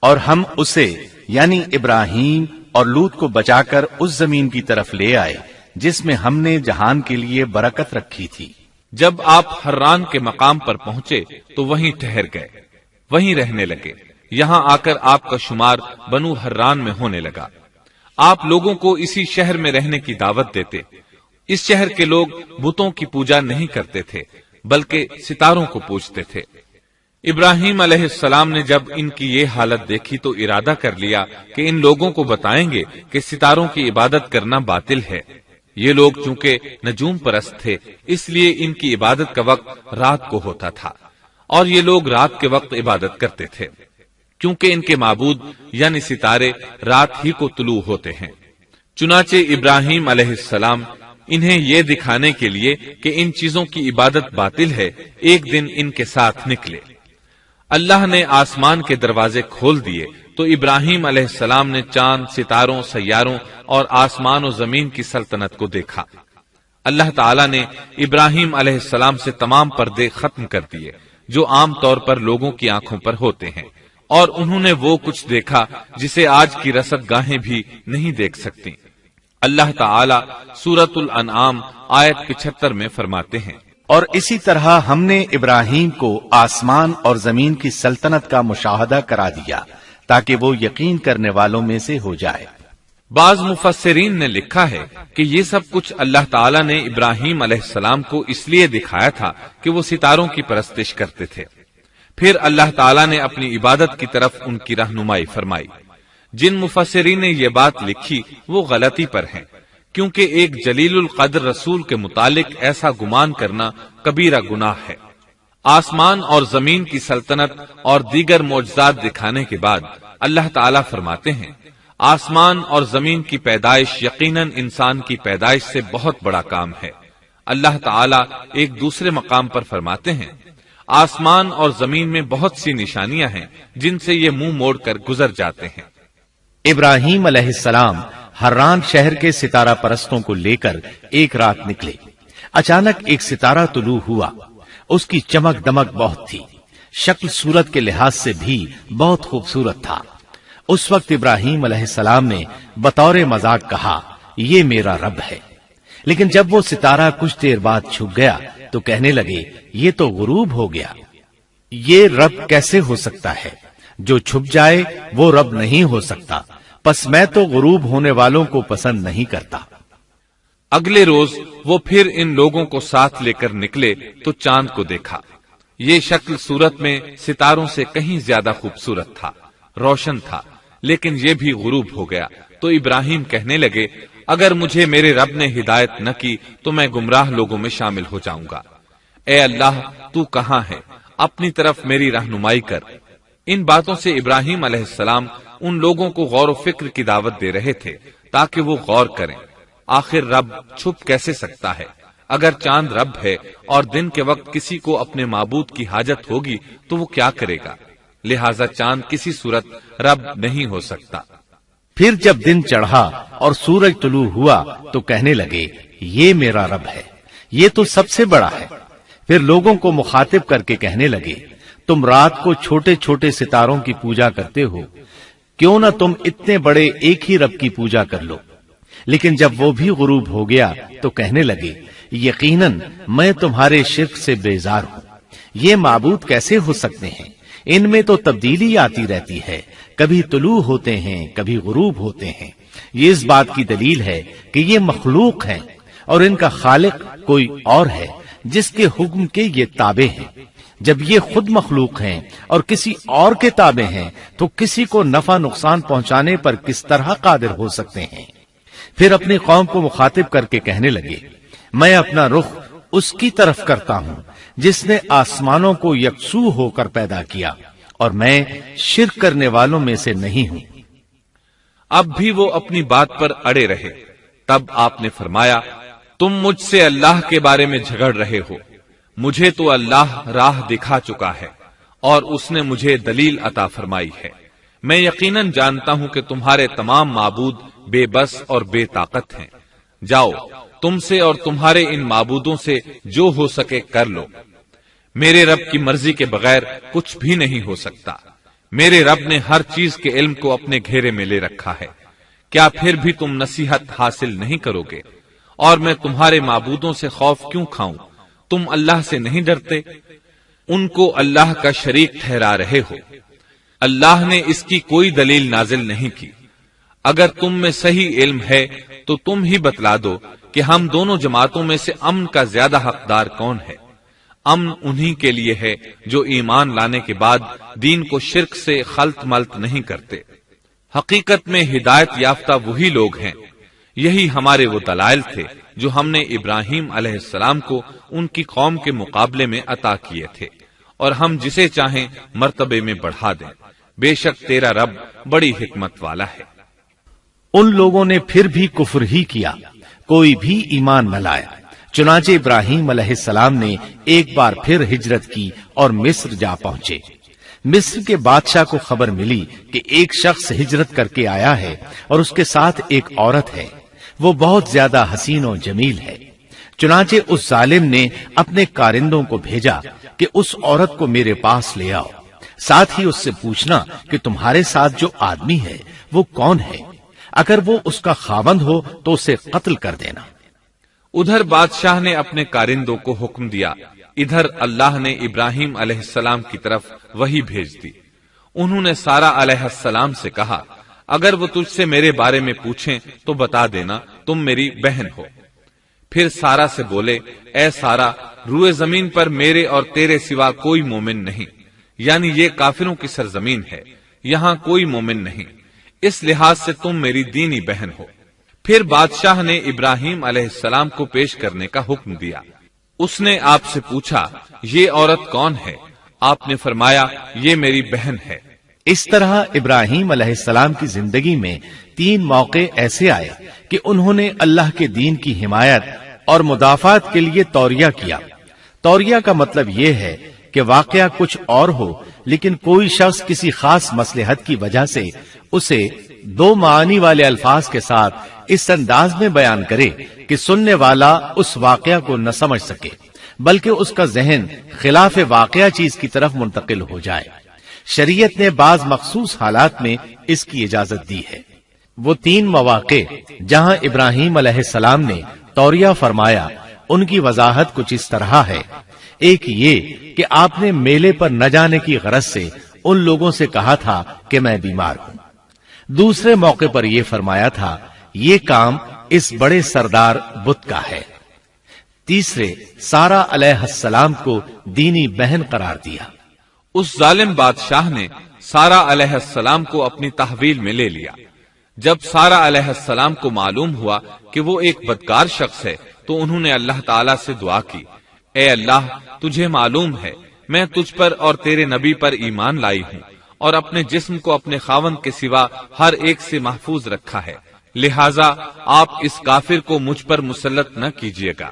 اور ہم اسے یعنی ابراہیم اور لوط کو بچا کر اس زمین کی طرف لے آئے جس میں ہم نے جہان کے لیے برکت رکھی تھی۔ جب آپ حران کے مقام پر پہنچے تو وہیں ٹھہر گئے، وہیں رہنے لگے۔ یہاں آ کر آپ کا شمار بنو حران میں ہونے لگا۔ آپ لوگوں کو اسی شہر میں رہنے کی دعوت دیتے۔ اس شہر کے لوگ بتوں کی پوجا نہیں کرتے تھے بلکہ ستاروں کو پوجتے تھے۔ ابراہیم علیہ السلام نے جب ان کی یہ حالت دیکھی تو ارادہ کر لیا کہ ان لوگوں کو بتائیں گے کہ ستاروں کی عبادت کرنا باطل ہے۔ یہ لوگ چونکہ نجوم پرست تھے اس لیے ان کی عبادت کا وقت رات کو ہوتا تھا، اور یہ لوگ رات کے وقت عبادت کرتے تھے کیونکہ ان کے معبود یعنی ستارے رات ہی کو طلوع ہوتے ہیں۔ چنانچہ ابراہیم علیہ السلام انہیں یہ دکھانے کے لیے کہ ان چیزوں کی عبادت باطل ہے ایک دن ان کے ساتھ نکلے۔ اللہ نے آسمان کے دروازے کھول دیے تو ابراہیم علیہ السلام نے چاند، ستاروں، سیاروں اور آسمان و زمین کی سلطنت کو دیکھا۔ اللہ تعالیٰ نے ابراہیم علیہ السلام سے تمام پردے ختم کر دیے جو عام طور پر لوگوں کی آنکھوں پر ہوتے ہیں، اور انہوں نے وہ کچھ دیکھا جسے آج کی رصد گاہیں بھی نہیں دیکھ سکتی۔ اللہ تعالیٰ سورۃ الانعام آیت 75 میں فرماتے ہیں، اور اسی طرح ہم نے ابراہیم کو آسمان اور زمین کی سلطنت کا مشاہدہ کرا دیا تاکہ وہ یقین کرنے والوں میں سے ہو جائے۔ بعض مفسرین نے لکھا ہے کہ یہ سب کچھ اللہ تعالیٰ نے ابراہیم علیہ السلام کو اس لیے دکھایا تھا کہ وہ ستاروں کی پرستش کرتے تھے۔ پھر اللہ تعالیٰ نے اپنی عبادت کی طرف ان کی رہنمائی فرمائی۔ جن مفسرین نے یہ بات لکھی وہ غلطی پر ہیں، کیونکہ ایک جلیل القدر رسول کے متعلق ایسا گمان کرنا کبیرہ گناہ ہے۔ آسمان اور زمین کی سلطنت اور دیگر معجزات دکھانے کے بعد اللہ تعالیٰ فرماتے ہیں، آسمان اور زمین کی پیدائش یقیناً انسان کی پیدائش سے بہت بڑا کام ہے۔ اللہ تعالیٰ ایک دوسرے مقام پر فرماتے ہیں، آسمان اور زمین میں بہت سی نشانیاں ہیں جن سے یہ منہ موڑ کر گزر جاتے ہیں۔ ابراہیم علیہ السلام حران شہر کے ستارہ پرستوں کو لے کر ایک رات نکلے۔ اچانک ایک ستارہ طلوع ہوا، اس کی چمک دمک بہت تھی، شکل صورت کے لحاظ سے بھی بہت خوبصورت تھا۔ اس وقت ابراہیم علیہ السلام نے بطور مذاق کہا، یہ میرا رب ہے۔ لیکن جب وہ ستارہ کچھ دیر بعد چھپ گیا تو کہنے لگے، یہ تو غروب ہو گیا۔ یہ رب کیسے ہو سکتا ہے؟ جو چھپ جائے وہ رب نہیں ہو سکتا، پس میں تو غروب ہونے والوں کو پسند نہیں کرتا۔ اگلے روز وہ پھر ان لوگوں کو ساتھ لے کر نکلے تو چاند کو دیکھا۔ یہ شکل صورت میں ستاروں سے کہیں زیادہ خوبصورت تھا، روشن تھا، لیکن یہ بھی غروب ہو گیا۔ تو ابراہیم کہنے لگے، اگر مجھے میرے رب نے ہدایت نہ کی تو میں گمراہ لوگوں میں شامل ہو جاؤں گا۔ اے اللہ، تو کہاں ہے؟ اپنی طرف میری رہنمائی کر۔ ان باتوں سے ابراہیم علیہ السلام ان لوگوں کو غور و فکر کی دعوت دے رہے تھے تاکہ وہ غور کریں، آخر رب چھپ کیسے سکتا ہے؟ اگر چاند رب ہے اور دن کے وقت کسی کو اپنے معبود کی حاجت ہوگی تو وہ کیا کرے گا؟ لہذا چاند کسی صورت رب نہیں ہو سکتا۔ پھر جب دن چڑھا اور سورج طلوع ہوا تو کہنے لگے، یہ میرا رب ہے، یہ تو سب سے بڑا ہے۔ پھر لوگوں کو مخاطب کر کے کہنے لگے، تم رات کو چھوٹے چھوٹے ستاروں کی پوجا کرتے ہو، کیوں نہ تم اتنے بڑے ایک ہی رب کی پوجا کر لو۔ لیکن جب وہ بھی غروب ہو گیا تو کہنے لگے یقیناً میں تمہارے شرک سے بیزار ہوں. یہ معبود کیسے ہو سکتے ہیں؟ ان میں تو تبدیلی آتی رہتی ہے، کبھی طلوع ہوتے ہیں کبھی غروب ہوتے ہیں. یہ اس بات کی دلیل ہے کہ یہ مخلوق ہیں اور ان کا خالق کوئی اور ہے جس کے حکم کے یہ تابع ہیں. جب یہ خود مخلوق ہیں اور کسی اور کے تابع ہیں تو کسی کو نفع نقصان پہنچانے پر کس طرح قادر ہو سکتے ہیں؟ پھر اپنی قوم کو مخاطب کر کے کہنے لگے میں اپنا رخ اس کی طرف کرتا ہوں جس نے آسمانوں کو یکسو ہو کر پیدا کیا اور میں شرک کرنے والوں میں سے نہیں ہوں. اب بھی وہ اپنی بات پر اڑے رہے. تب آپ نے فرمایا تم مجھ سے اللہ کے بارے میں جھگڑ رہے ہو، مجھے تو اللہ راہ دکھا چکا ہے اور اس نے مجھے دلیل عطا فرمائی ہے. میں یقیناً جانتا ہوں کہ تمہارے تمام معبود بے بس اور بے طاقت ہیں. جاؤ تم سے اور تمہارے ان معبودوں سے جو ہو سکے کر لو. میرے رب کی مرضی کے بغیر کچھ بھی نہیں ہو سکتا. میرے رب نے ہر چیز کے علم کو اپنے گھیرے میں لے رکھا ہے. کیا پھر بھی تم نصیحت حاصل نہیں کرو گے؟ اور میں تمہارے معبودوں سے خوف کیوں کھاؤں؟ تم اللہ سے نہیں ڈرتے؟ ان کو اللہ کا شریک ٹھہرا رہے ہو. اللہ نے اس کی کوئی دلیل نازل نہیں کی. اگر تم میں صحیح علم ہے تو تم ہی بتلا دو کہ ہم دونوں جماعتوں میں سے امن کا زیادہ حقدار کون ہے. امن انہی کے لیے ہے جو ایمان لانے کے بعد دین کو شرک سے خلط ملط نہیں کرتے. حقیقت میں ہدایت یافتہ وہی لوگ ہیں. یہی ہمارے وہ دلائل تھے جو ہم نے ابراہیم علیہ السلام کو ان کی قوم کے مقابلے میں عطا کیے تھے، اور ہم جسے چاہیں مرتبے میں بڑھا دیں. بے شک تیرا رب بڑی حکمت والا ہے. ان لوگوں نے پھر بھی کفر ہی کیا، کوئی بھی ایمان نہ لایا. چنانچہ ابراہیم علیہ السلام نے ایک بار پھر ہجرت کی اور مصر جا پہنچے. مصر کے بادشاہ کو خبر ملی کہ ایک شخص ہجرت کر کے آیا ہے اور اس کے ساتھ ایک عورت ہے. وہ بہت زیادہ حسین و جمیل ہے. چنانچہ اس ظالم نے اپنے کارندوں کو بھیجا کہ اس عورت کو میرے پاس لے آؤ، ساتھ ہی اس سے پوچھنا کہ تمہارے ساتھ جو آدمی ہے وہ کون ہے. اگر وہ اس کا خاوند ہو تو اسے قتل کر دینا. ادھر بادشاہ نے اپنے کارندوں کو حکم دیا. ادھر اللہ نے ابراہیم علیہ السلام کی طرف وحی بھیج دی. انہوں نے سارا علیہ السلام سے کہا اگر وہ تجھ سے میرے بارے میں پوچھیں تو بتا دینا تم میری بہن ہو. پھر سارا سے بولے اے سارا، روئے زمین پر میرے اور تیرے سوا کوئی مومن نہیں، یعنی یہ کافروں کی سرزمین ہے، یہاں کوئی مومن نہیں، اس لحاظ سے تم میری دینی بہن ہو. پھر بادشاہ نے ابراہیم علیہ السلام کو پیش کرنے کا حکم دیا. اس نے آپ سے پوچھا یہ عورت کون ہے؟ آپ نے فرمایا یہ میری بہن ہے. اس طرح ابراہیم علیہ السلام کی زندگی میں 3 موقع ایسے آئے کہ انہوں نے اللہ کے دین کی حمایت اور مدافعت کے لیے توریہ کیا. توریہ کا مطلب یہ ہے کہ واقعہ کچھ اور ہو لیکن کوئی شخص کسی خاص مصلحت کی وجہ سے اسے 2 معانی والے الفاظ کے ساتھ اس انداز میں بیان کرے کہ سننے والا اس واقعہ کو نہ سمجھ سکے بلکہ اس کا ذہن خلاف واقعہ چیز کی طرف منتقل ہو جائے. شریعت نے بعض مخصوص حالات میں اس کی اجازت دی ہے. وہ 3 مواقع جہاں ابراہیم علیہ السلام نے توریہ فرمایا ان کی وضاحت کچھ اس طرح ہے. ایک یہ کہ آپ نے میلے پر نہ جانے کی غرض سے ان لوگوں سے کہا تھا کہ میں بیمار ہوں. دوسرے موقع پر یہ فرمایا تھا یہ کام اس بڑے سردار بت کا ہے. تیسرے سارا علیہ السلام کو دینی بہن قرار دیا. اس ظالم بادشاہ نے سارا علیہ السلام کو اپنی تحویل میں لے لیا. جب سارا علیہ السلام کو معلوم ہوا کہ وہ ایک بدکار شخص ہے تو انہوں نے اللہ تعالیٰ سے دعا کی اے اللہ تجھے معلوم ہے میں تجھ پر اور تیرے نبی پر ایمان لائی ہوں اور اپنے جسم کو اپنے خاوند کے سوا ہر ایک سے محفوظ رکھا ہے، لہٰذا آپ اس کافر کو مجھ پر مسلط نہ کیجیے گا.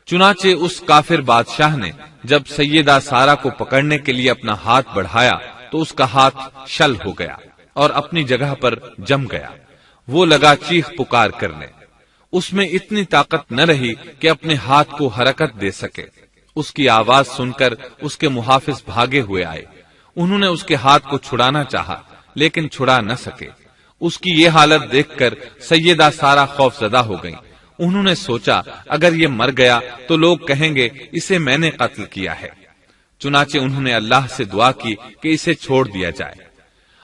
چنانچہ اس کافر بادشاہ نے جب سیدہ سارا کو پکڑنے کے لیے اپنا ہاتھ بڑھایا تو اس کا ہاتھ شل ہو گیا اور اپنی جگہ پر جم گیا. وہ لگا چیخ پکار کرنے. اس میں اتنی طاقت نہ رہی کہ اپنے ہاتھ کو حرکت دے سکے. اس کی آواز سن کر اس کے محافظ بھاگے ہوئے آئے. انہوں نے اس کے ہاتھ کو چھڑانا چاہا لیکن چھڑا نہ سکے. اس کی یہ حالت دیکھ کر سیدہ سارا خوف زدہ ہو گئیں۔ انہوں نے سوچا اگر یہ مر گیا تو لوگ کہیں گے اسے میں نے قتل کیا ہے۔ چنانچہ انہوں نے اللہ سے دعا کی کہ اسے چھوڑ دیا جائے۔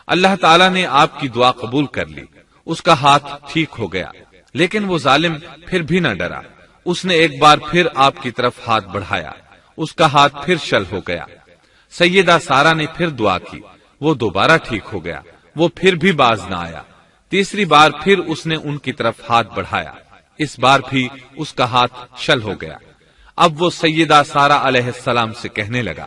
اللہ تعالیٰ نے آپ کی دعا قبول کر لی، اس کا ہاتھ ٹھیک ہو گیا، لیکن وہ ظالم پھر بھی نہ ڈرا۔ اس نے ایک بار پھر آپ کی طرف ہاتھ بڑھایا، اس کا ہاتھ پھر شل ہو گیا۔ سیدہ سارا نے پھر دعا کی، وہ دوبارہ ٹھیک ہو گیا، وہ پھر بھی باز نہ آیا۔ تیسری بار پھر اس نے ان کی طرف ہاتھ بڑھایا، اس بار بھی اس کا ہاتھ شل ہو گیا۔ اب وہ سیدہ سارا علیہ السلام سے کہنے لگا،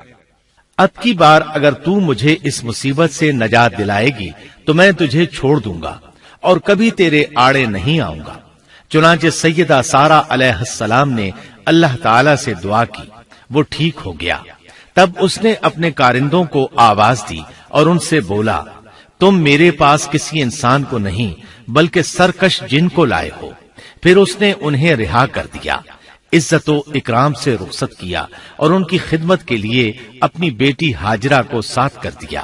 اب کی بار اگر تو مجھے اس مصیبت سے نجات دلائے گی تو میں تجھے چھوڑ دوں گا اور کبھی تیرے آڑے نہیں آؤں گا۔ چنانچہ سیدہ سارا علیہ السلام نے اللہ تعالی سے دعا کی، وہ ٹھیک ہو گیا۔ تب اس نے اپنے کارندوں کو آواز دی اور ان سے بولا، تم میرے پاس کسی انسان کو نہیں بلکہ سرکش جن کو لائے ہو۔ پھر اس نے انہیں رہا کر دیا، عزت و اکرام سے رخصت کیا اور ان کی خدمت کے لیے اپنی بیٹی ہاجرہ کو ساتھ کر دیا۔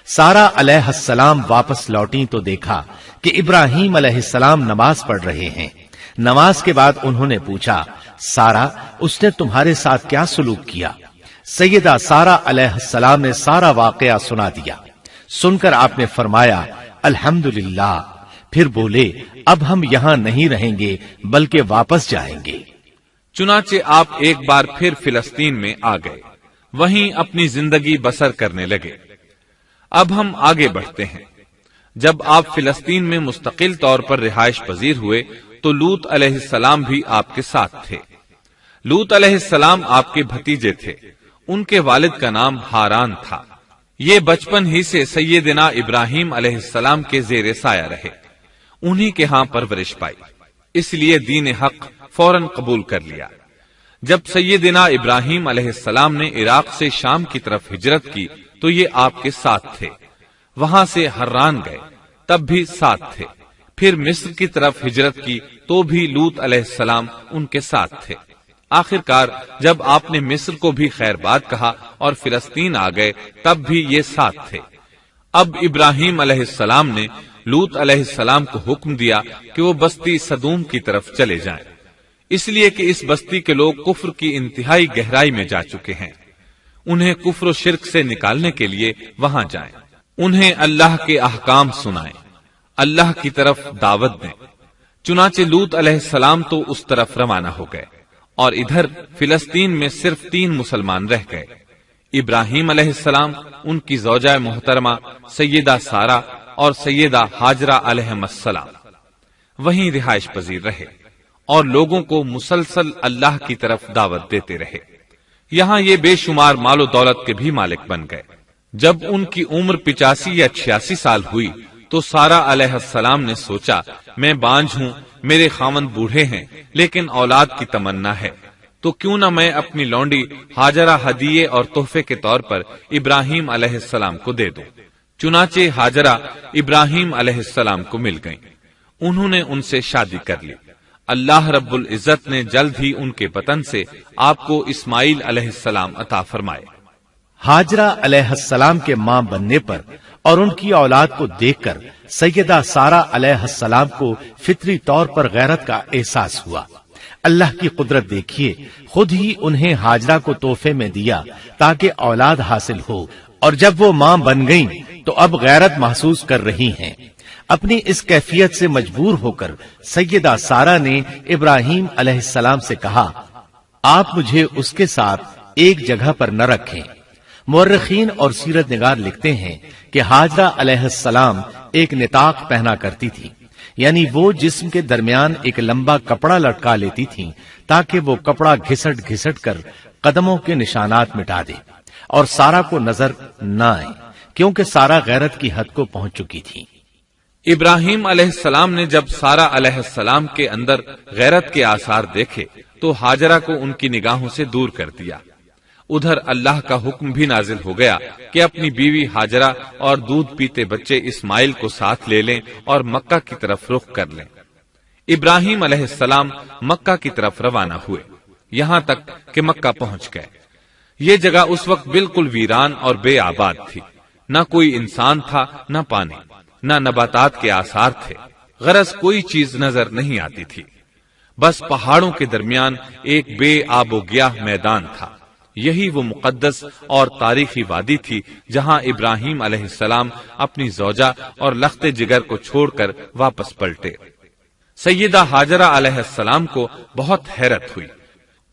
سارا علیہ السلام واپس لوٹی تو دیکھا کہ ابراہیم علیہ السلام نماز پڑھ رہے ہیں۔ نماز کے بعد انہوں نے پوچھا، سارا اس نے تمہارے ساتھ کیا سلوک کیا؟ سیدہ سارا علیہ السلام نے سارا واقعہ سنا دیا۔ سن کر آپ نے فرمایا، الحمدللہ۔ پھر بولے، اب ہم یہاں نہیں رہیں گے بلکہ واپس جائیں گے۔ چنانچہ آپ ایک بار پھر فلسطین میں آ گئے، وہیں اپنی زندگی بسر کرنے لگے۔ اب ہم آگے بڑھتے ہیں۔ جب آپ فلسطین میں مستقل طور پر رہائش پذیر ہوئے تو لوط علیہ السلام بھی آپ کے ساتھ تھے۔ لوط علیہ السلام آپ کے بھتیجے تھے، ان کے والد کا نام ہاران تھا۔ یہ بچپن ہی سے سیدنا ابراہیم علیہ السلام کے زیر سایہ رہے، انہی کے ہاں پرورش پائی، اس لیے دین حق فوراً قبول کر لیا۔ جب سیدنا ابراہیم علیہ السلام نے عراق سے شام کی طرف ہجرت کی تو یہ آپ کے ساتھ تھے، وہاں سے حران گئے تب بھی ساتھ تھے، پھر مصر کی طرف ہجرت کی تو بھی لوط علیہ السلام ان کے ساتھ تھے۔ آخر کار جب آپ نے مصر کو بھی خیر بات کہا اور فلسطین آ گئے تب بھی یہ ساتھ تھے۔ اب ابراہیم علیہ السلام نے لوط علیہ السلام کو حکم دیا کہ وہ بستی سدوم کی طرف چلے جائیں، اس لیے کہ اس بستی کے لوگ کفر کی انتہائی گہرائی میں جا چکے ہیں، انہیں کفر و شرک سے نکالنے کے لیے وہاں جائیں، انہیں اللہ کے احکام سنائیں، اللہ کی طرف دعوت دیں۔ چنانچہ لوط علیہ السلام تو اس طرف روانہ ہو گئے اور ادھر فلسطین میں صرف 3 مسلمان رہ گئے، ابراہیم علیہ السلام، ان کی زوجہ محترمہ سیدہ سارا اور سیدہ ہاجرہ علیہم السلام، وہیں رہائش پذیر رہے اور لوگوں کو مسلسل اللہ کی طرف دعوت دیتے رہے۔ یہاں یہ بے شمار مال و دولت کے بھی مالک بن گئے۔ جب ان کی عمر 85 یا 86 سال ہوئی تو سارا علیہ السلام نے سوچا، میں بانجھ ہوں، میرے خاوند بوڑھے ہیں لیکن اولاد کی تمنا ہے، تو کیوں نہ میں اپنی لونڈی ہاجرہ ہدیے اور تحفے کے طور پر ابراہیم علیہ السلام کو دے دوں۔ چنانچہ ہاجرہ ابراہیم علیہ السلام کو مل گئیں، انہوں نے ان سے شادی کر لی۔ اللہ رب العزت نے جلد ہی ان کے بطن سے آپ کو اسماعیل علیہ السلام عطا فرمائے۔ ہاجرہ علیہ السلام کے ماں بننے پر اور ان کی اولاد کو دیکھ کر سیدہ سارا علیہ السلام کو فطری طور پر غیرت کا احساس ہوا۔ اللہ کی قدرت دیکھیے، خود ہی انہیں ہاجرہ کو تحفے میں دیا تاکہ اولاد حاصل ہو، اور جب وہ ماں بن گئیں تو اب غیرت محسوس کر رہی ہیں۔ اپنی اس کیفیت سے مجبور ہو کر سیدہ سارا نے ابراہیم علیہ السلام سے کہا، آپ مجھے اس کے ساتھ ایک جگہ پر نہ رکھیں۔ مورخین اور سیرت نگار لکھتے ہیں کہ ہاجرہ علیہ السلام ایک نطاق پہنا کرتی تھی، یعنی وہ جسم کے درمیان ایک لمبا کپڑا لٹکا لیتی تھی تاکہ وہ کپڑا گھسٹ گھسٹ کر قدموں کے نشانات مٹا دے اور سارا کو نظر نہ آئے، کیونکہ سارا غیرت کی حد کو پہنچ چکی تھی۔ ابراہیم علیہ السلام نے جب سارا علیہ السلام کے اندر غیرت کے آثار دیکھے تو ہاجرہ کو ان کی نگاہوں سے دور کر دیا۔ ادھر اللہ کا حکم بھی نازل ہو گیا کہ اپنی بیوی ہاجرہ اور دودھ پیتے بچے اسماعیل کو ساتھ لے لیں اور مکہ کی طرف رخ کر لیں۔ ابراہیم علیہ السلام مکہ کی طرف روانہ ہوئے، یہاں تک کہ مکہ پہنچ گئے۔ یہ جگہ اس وقت بالکل ویران اور بے آباد تھی، نہ کوئی انسان تھا نہ پانی، نہ نباتات کے آثار تھے، غرض کوئی چیز نظر نہیں آتی تھی، بس پہاڑوں کے درمیان ایک بے آب و گیاہ میدان تھا۔ یہی وہ مقدس اور تاریخی وادی تھی جہاں ابراہیم علیہ السلام اپنی زوجہ اور لخت جگر کو چھوڑ کر واپس پلٹے۔ سیدہ ہاجرہ علیہ السلام کو بہت حیرت ہوئی۔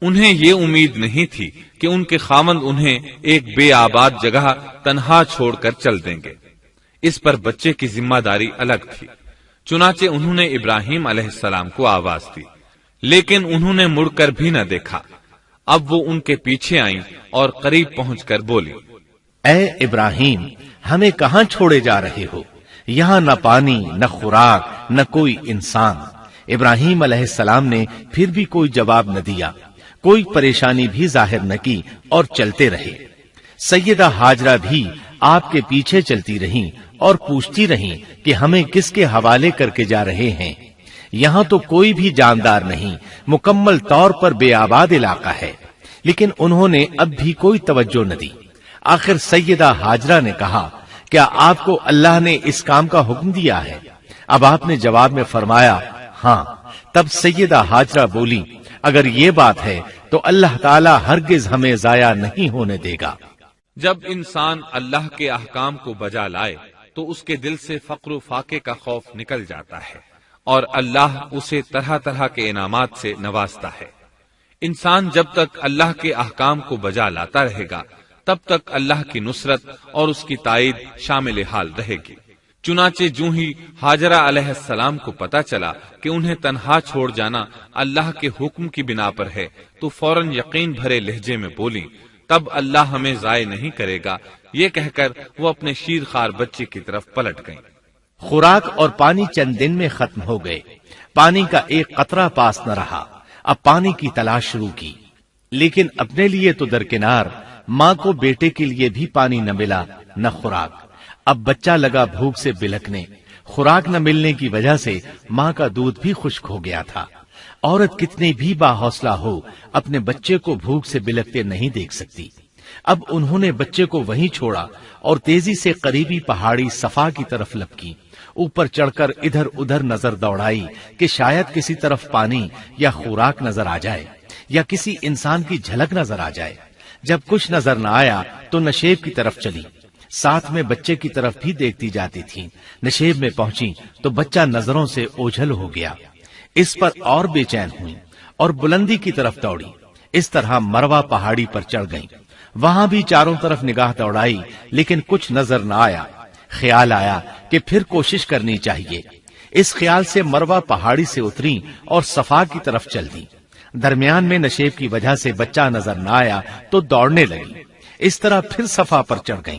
انہیں یہ امید نہیں تھی کہ ان کے خاوند انہیں ایک بے آباد جگہ تنہا چھوڑ کر چل دیں گے۔ اس پر بچے کی ذمہ داری الگ تھی، چنانچہ انہوں نے ابراہیم علیہ السلام کو آواز دی، لیکن انہوں نے مڑ کر بھی نہ دیکھا۔ اب وہ ان کے پیچھے آئیں اور قریب پہنچ کر بولی، اے ابراہیم، ہمیں کہاں چھوڑے جا رہے ہو؟ یہاں نہ پانی، نہ خوراک، نہ کوئی انسان۔ ابراہیم علیہ السلام نے پھر بھی کوئی جواب نہ دیا، کوئی پریشانی بھی ظاہر نہ کی اور چلتے رہے۔ سیدہ ہاجرہ بھی آپ کے پیچھے چلتی رہیں اور پوچھتی رہیں کہ ہمیں کس کے حوالے کر کے جا رہے ہیں؟ یہاں تو کوئی بھی جاندار نہیں، مکمل طور پر بے آباد علاقہ ہے۔ لیکن انہوں نے اب بھی کوئی توجہ نہ دی۔ آخر سیدہ ہاجرہ نے کہا، کیا آپ کو اللہ نے اس کام کا حکم دیا ہے؟ اب آپ نے جواب میں فرمایا، ہاں۔ تب سیدہ ہاجرہ بولی، اگر یہ بات ہے تو اللہ تعالی ہرگز ہمیں ضائع نہیں ہونے دے گا۔ جب انسان اللہ کے احکام کو بجا لائے تو اس کے دل سے فقر و فاقے کا خوف نکل جاتا ہے اور اللہ اسے طرح طرح کے انعامات سے نوازتا ہے۔ انسان جب تک اللہ کے احکام کو بجا لاتا رہے گا تب تک اللہ کی نصرت اور اس کی تائید شامل حال رہے گی۔ چنانچہ جوں ہی ہاجرہ علیہ السلام کو پتا چلا کہ انہیں تنہا چھوڑ جانا اللہ کے حکم کی بنا پر ہے تو فوراً یقین بھرے لہجے میں بولی، تب اللہ ہمیں ضائع نہیں کرے گا۔ یہ کہہ کر وہ اپنے شیر خوار بچے کی طرف پلٹ گئیں۔ خوراک اور پانی چند دن میں ختم ہو گئے۔ پانی کا ایک قطرہ پاس نہ رہا۔ اب پانی کی تلاش شروع کی، لیکن اپنے لیے تو درکنار، ماں کو بیٹے کے لیے بھی پانی نہ ملا نہ خوراک۔ اب بچہ لگا بھوک سے بلکنے۔ خوراک نہ ملنے کی وجہ سے ماں کا دودھ بھی خشک ہو گیا تھا۔ عورت کتنی بھی باحوصلہ ہو اپنے بچے کو بھوک سے بلکتے نہیں دیکھ سکتی۔ اب انہوں نے بچے کو وہیں چھوڑا اور تیزی سے قریبی پہاڑی صفا کی طرف لپکی۔ اوپر چڑھ کر ادھر ادھر نظر دوڑائی کہ شاید کسی طرف پانی یا خوراک نظر آ جائے یا کسی انسان کی جھلک نظر آ جائے۔ جب کچھ نظر نہ آیا تو نشیب کی طرف چلی، ساتھ میں بچے کی طرف بھی دیکھتی جاتی تھی۔ نشیب میں پہنچی تو بچہ نظروں سے اوجھل ہو گیا۔ اس پر اور بے چین ہوئی اور بلندی کی طرف دوڑی۔ اس طرح مروہ پہاڑی پر چڑھ گئی۔ وہاں بھی چاروں طرف نگاہ دوڑائی لیکن کچھ نظر نہ آیا۔ خیال آیا کہ پھر کوشش کرنی چاہیے۔ اس خیال سے مروہ پہاڑی سے اتری اور صفا کی طرف چل دی۔ درمیان میں نشیب کی وجہ سے بچہ نظر نہ آیا تو دوڑنے لگی۔ اس طرح پھر صفا پر چڑھ گئی۔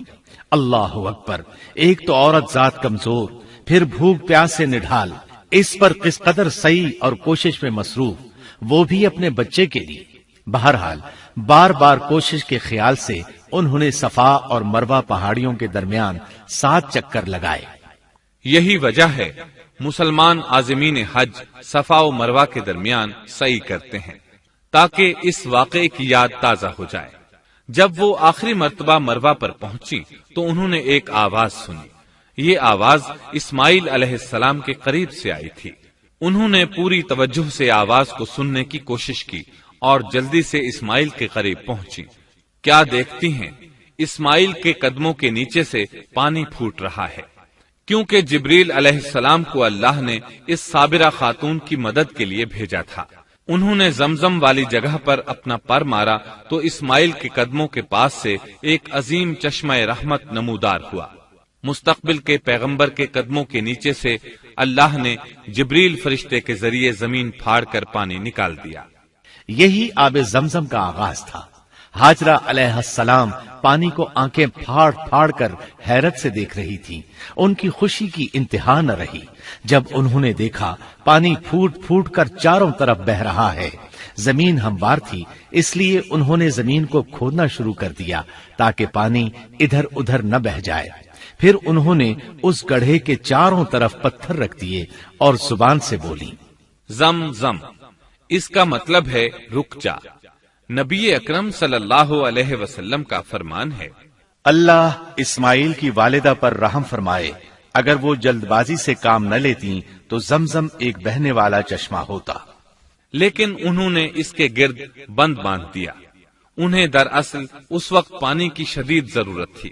اللہ اکبر! ایک تو عورت ذات کمزور، پھر بھوک پیاس سے نڈھال، اس پر کس قدر سعی اور کوشش میں مصروف، وہ بھی اپنے بچے کے لیے۔ بہرحال بار بار کوشش کے خیال سے انہوں نے صفا اور مروہ پہاڑیوں کے درمیان 7 چکر لگائے۔ یہی وجہ ہے مسلمان عازمین حج صفا و مروہ کے درمیان سعی کرتے ہیں تاکہ اس واقعے کی یاد تازہ ہو جائے۔ جب وہ آخری مرتبہ مروہ پر پہنچی تو انہوں نے ایک آواز سنی۔ یہ آواز اسماعیل علیہ السلام کے قریب سے آئی تھی۔ انہوں نے پوری توجہ سے آواز کو سننے کی کوشش کی اور جلدی سے اسماعیل کے قریب پہنچی۔ کیا دیکھتی ہیں، اسماعیل کے قدموں کے نیچے سے پانی پھوٹ رہا ہے، کیونکہ جبریل علیہ السلام کو اللہ نے اس صابرہ خاتون کی مدد کے لیے بھیجا تھا۔ انہوں نے زمزم والی جگہ پر اپنا پر مارا تو اسماعیل کے قدموں کے پاس سے ایک عظیم چشمہ رحمت نمودار ہوا۔ مستقبل کے پیغمبر کے قدموں کے نیچے سے اللہ نے جبریل فرشتے کے ذریعے زمین پھاڑ کر پانی نکال دیا۔ یہی آب زمزم کا آغاز تھا۔ ہاجرہ علیہ السلام پانی کو آنکھیں پھاڑ پھاڑ کر حیرت سے دیکھ رہی تھی۔ ان کی خوشی کی انتہا نہ رہی جب انہوں نے دیکھا پانی پھوٹ پھوٹ کر چاروں طرف بہ رہا ہے۔ زمین ہموار تھی، اس لیے انہوں نے زمین کو کھودنا شروع کر دیا تاکہ پانی ادھر ادھر نہ بہ جائے۔ پھر انہوں نے اس گڑھے کے چاروں طرف پتھر رکھ دیے اور زبان سے بولی، زم زم، اس کا مطلب ہے رک جا۔ نبی اکرم صلی اللہ علیہ وسلم کا فرمان ہے، اللہ اسماعیل کی والدہ پر رحم فرمائے، اگر وہ جلد بازی سے کام نہ لیتی تو زمزم ایک بہنے والا چشمہ ہوتا، لیکن انہوں نے اس کے گرد بند باندھ دیا۔ انہیں دراصل اس وقت پانی کی شدید ضرورت تھی،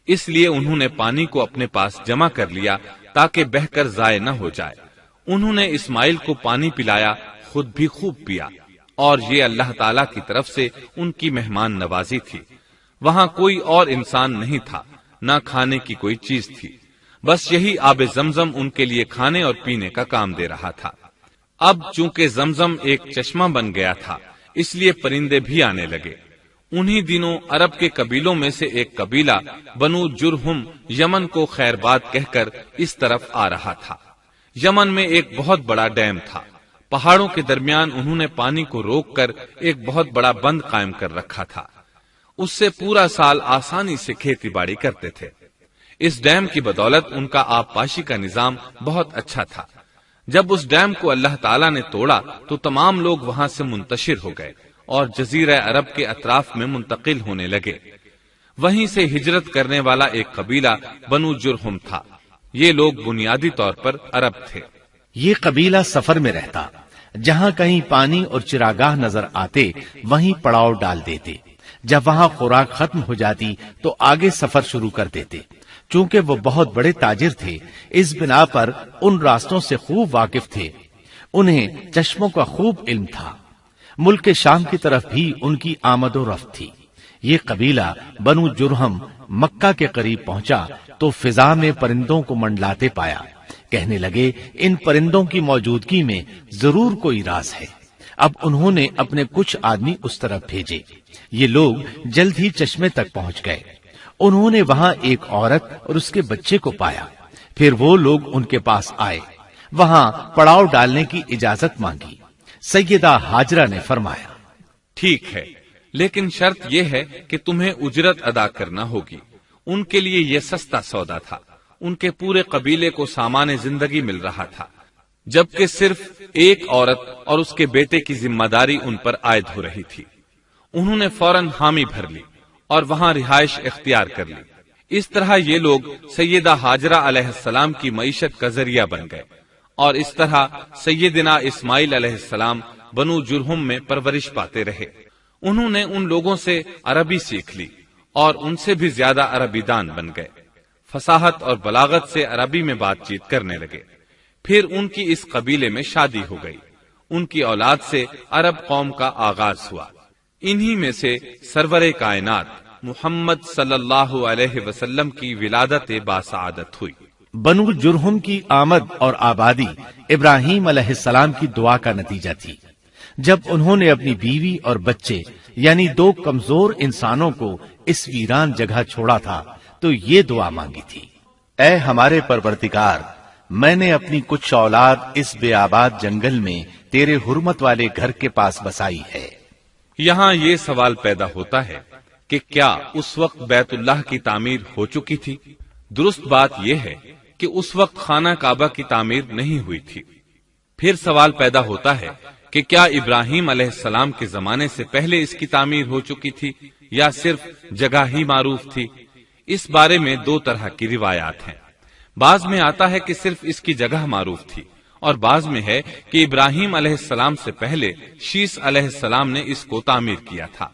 اس لیے انہوں نے پانی کو اپنے پاس جمع کر لیا تاکہ بہہ کر ضائع نہ ہو جائے۔ انہوں نے اسماعیل کو پانی پلایا، خود بھی خوب پیا، اور یہ اللہ تعالی کی طرف سے ان کی مہمان نوازی تھی۔ وہاں کوئی اور انسان نہیں تھا، نہ کھانے کی کوئی چیز تھی، بس یہی آب زمزم ان کے لیے کھانے اور پینے کا کام دے رہا تھا۔ اب چونکہ زمزم ایک چشمہ بن گیا تھا، اس لیے پرندے بھی آنے لگے۔ انہی دنوں عرب کے قبیلوں میں سے ایک قبیلہ بنو جرہم یمن کو خیر باد کہہ کر اس طرف آ رہا تھا۔ یمن میں ایک بہت بڑا ڈیم تھا، پہاڑوں کے درمیان انہوں نے پانی کو روک کر ایک بہت بڑا بند قائم کر رکھا تھا، اس سے پورا سال آسانی سے کھیتی باڑی کرتے تھے۔ اس ڈیم کی بدولت ان کا آب پاشی کا نظام بہت اچھا تھا۔ جب اس ڈیم کو اللہ تعالیٰ نے توڑا تو تمام لوگ وہاں سے منتشر ہو گئے اور جزیرہ عرب کے اطراف میں منتقل ہونے لگے۔ وہیں سے ہجرت کرنے والا ایک قبیلہ بنو جرہم تھا۔ یہ لوگ بنیادی طور پر عرب تھے۔ یہ قبیلہ سفر میں رہتا، جہاں کہیں پانی اور چراگاہ نظر آتے وہیں پڑاؤ ڈال دیتے۔ جب وہاں خوراک ختم ہو جاتی تو آگے سفر شروع کر دیتے۔ چونکہ وہ بہت بڑے تاجر تھے، اس بنا پر ان راستوں سے خوب واقف تھے۔ انہیں چشموں کا خوب علم تھا۔ ملک شام کی طرف بھی ان کی آمد و رفت تھی۔ یہ قبیلہ بنو جرہم مکہ کے قریب پہنچا تو فضا میں پرندوں کو منڈلاتے پایا۔ کہنے لگے ان پرندوں کی موجودگی میں ضرور کوئی راز ہے۔ اب انہوں نے اپنے کچھ آدمی اس طرف بھیجے۔ یہ لوگ جلد ہی چشمے تک پہنچ گئے۔ انہوں نے وہاں ایک عورت اور اس کے بچے کو پایا۔ پھر وہ لوگ ان کے پاس آئے، وہاں پڑاؤ ڈالنے کی اجازت مانگی۔ سیدہ ہاجرہ نے فرمایا، ٹھیک ہے، لیکن شرط یہ ہے کہ تمہیں اجرت ادا کرنا ہوگی۔ ان کے لیے یہ سستا سودا تھا۔ ان کے پورے قبیلے کو سامان زندگی مل رہا تھا، جبکہ صرف ایک عورت اور اس کے بیٹے کی ذمہ داری ان پر عائد ہو رہی تھی۔ انہوں نے فوراً حامی بھر لی اور وہاں رہائش اختیار کر لی۔ اس طرح یہ لوگ سیدہ ہاجرہ علیہ السلام کی معیشت کا ذریعہ بن گئے، اور اس طرح سیدنا اسماعیل علیہ السلام بنو جرہم میں پرورش پاتے رہے۔ انہوں نے ان لوگوں سے عربی سیکھ لی اور ان سے بھی زیادہ عربی دان بن گئے، فصاحت اور بلاغت سے عربی میں بات چیت کرنے لگے۔ پھر ان کی اس قبیلے میں شادی ہو گئی۔ ان کی اولاد سے عرب قوم کا آغاز ہوا۔ انہی میں سے سرور کائنات محمد صلی اللہ علیہ وسلم کی ولادت باسعادت ہوئی۔ بنو جرہم کی آمد اور آبادی ابراہیم علیہ السلام کی دعا کا نتیجہ تھی۔ جب انہوں نے اپنی بیوی اور بچے یعنی دو کمزور انسانوں کو اس ویران جگہ چھوڑا تھا تو یہ دعا مانگی تھی، اے ہمارے پروردگار، میں نے اپنی کچھ اولاد اس بے آباد جنگل میں تیرے حرمت والے گھر کے پاس بسائی ہے۔ یہاں یہ سوال پیدا ہوتا ہے کہ کیا اس وقت بیت اللہ کی تعمیر ہو چکی تھی؟ درست بات یہ ہے کہ اس وقت خانہ کعبہ کی تعمیر نہیں ہوئی تھی۔ پھر سوال پیدا ہوتا ہے کہ کیا ابراہیم علیہ السلام کے زمانے سے پہلے اس کی تعمیر ہو چکی تھی یا صرف جگہ ہی معروف تھی؟ اس بارے میں دو طرح کی روایات ہیں۔ بعض میں آتا ہے کہ صرف اس کی جگہ معروف تھی، اور بعض میں ہے کہ ابراہیم علیہ السلام سے پہلے شیس علیہ السلام نے اس کو تعمیر کیا تھا،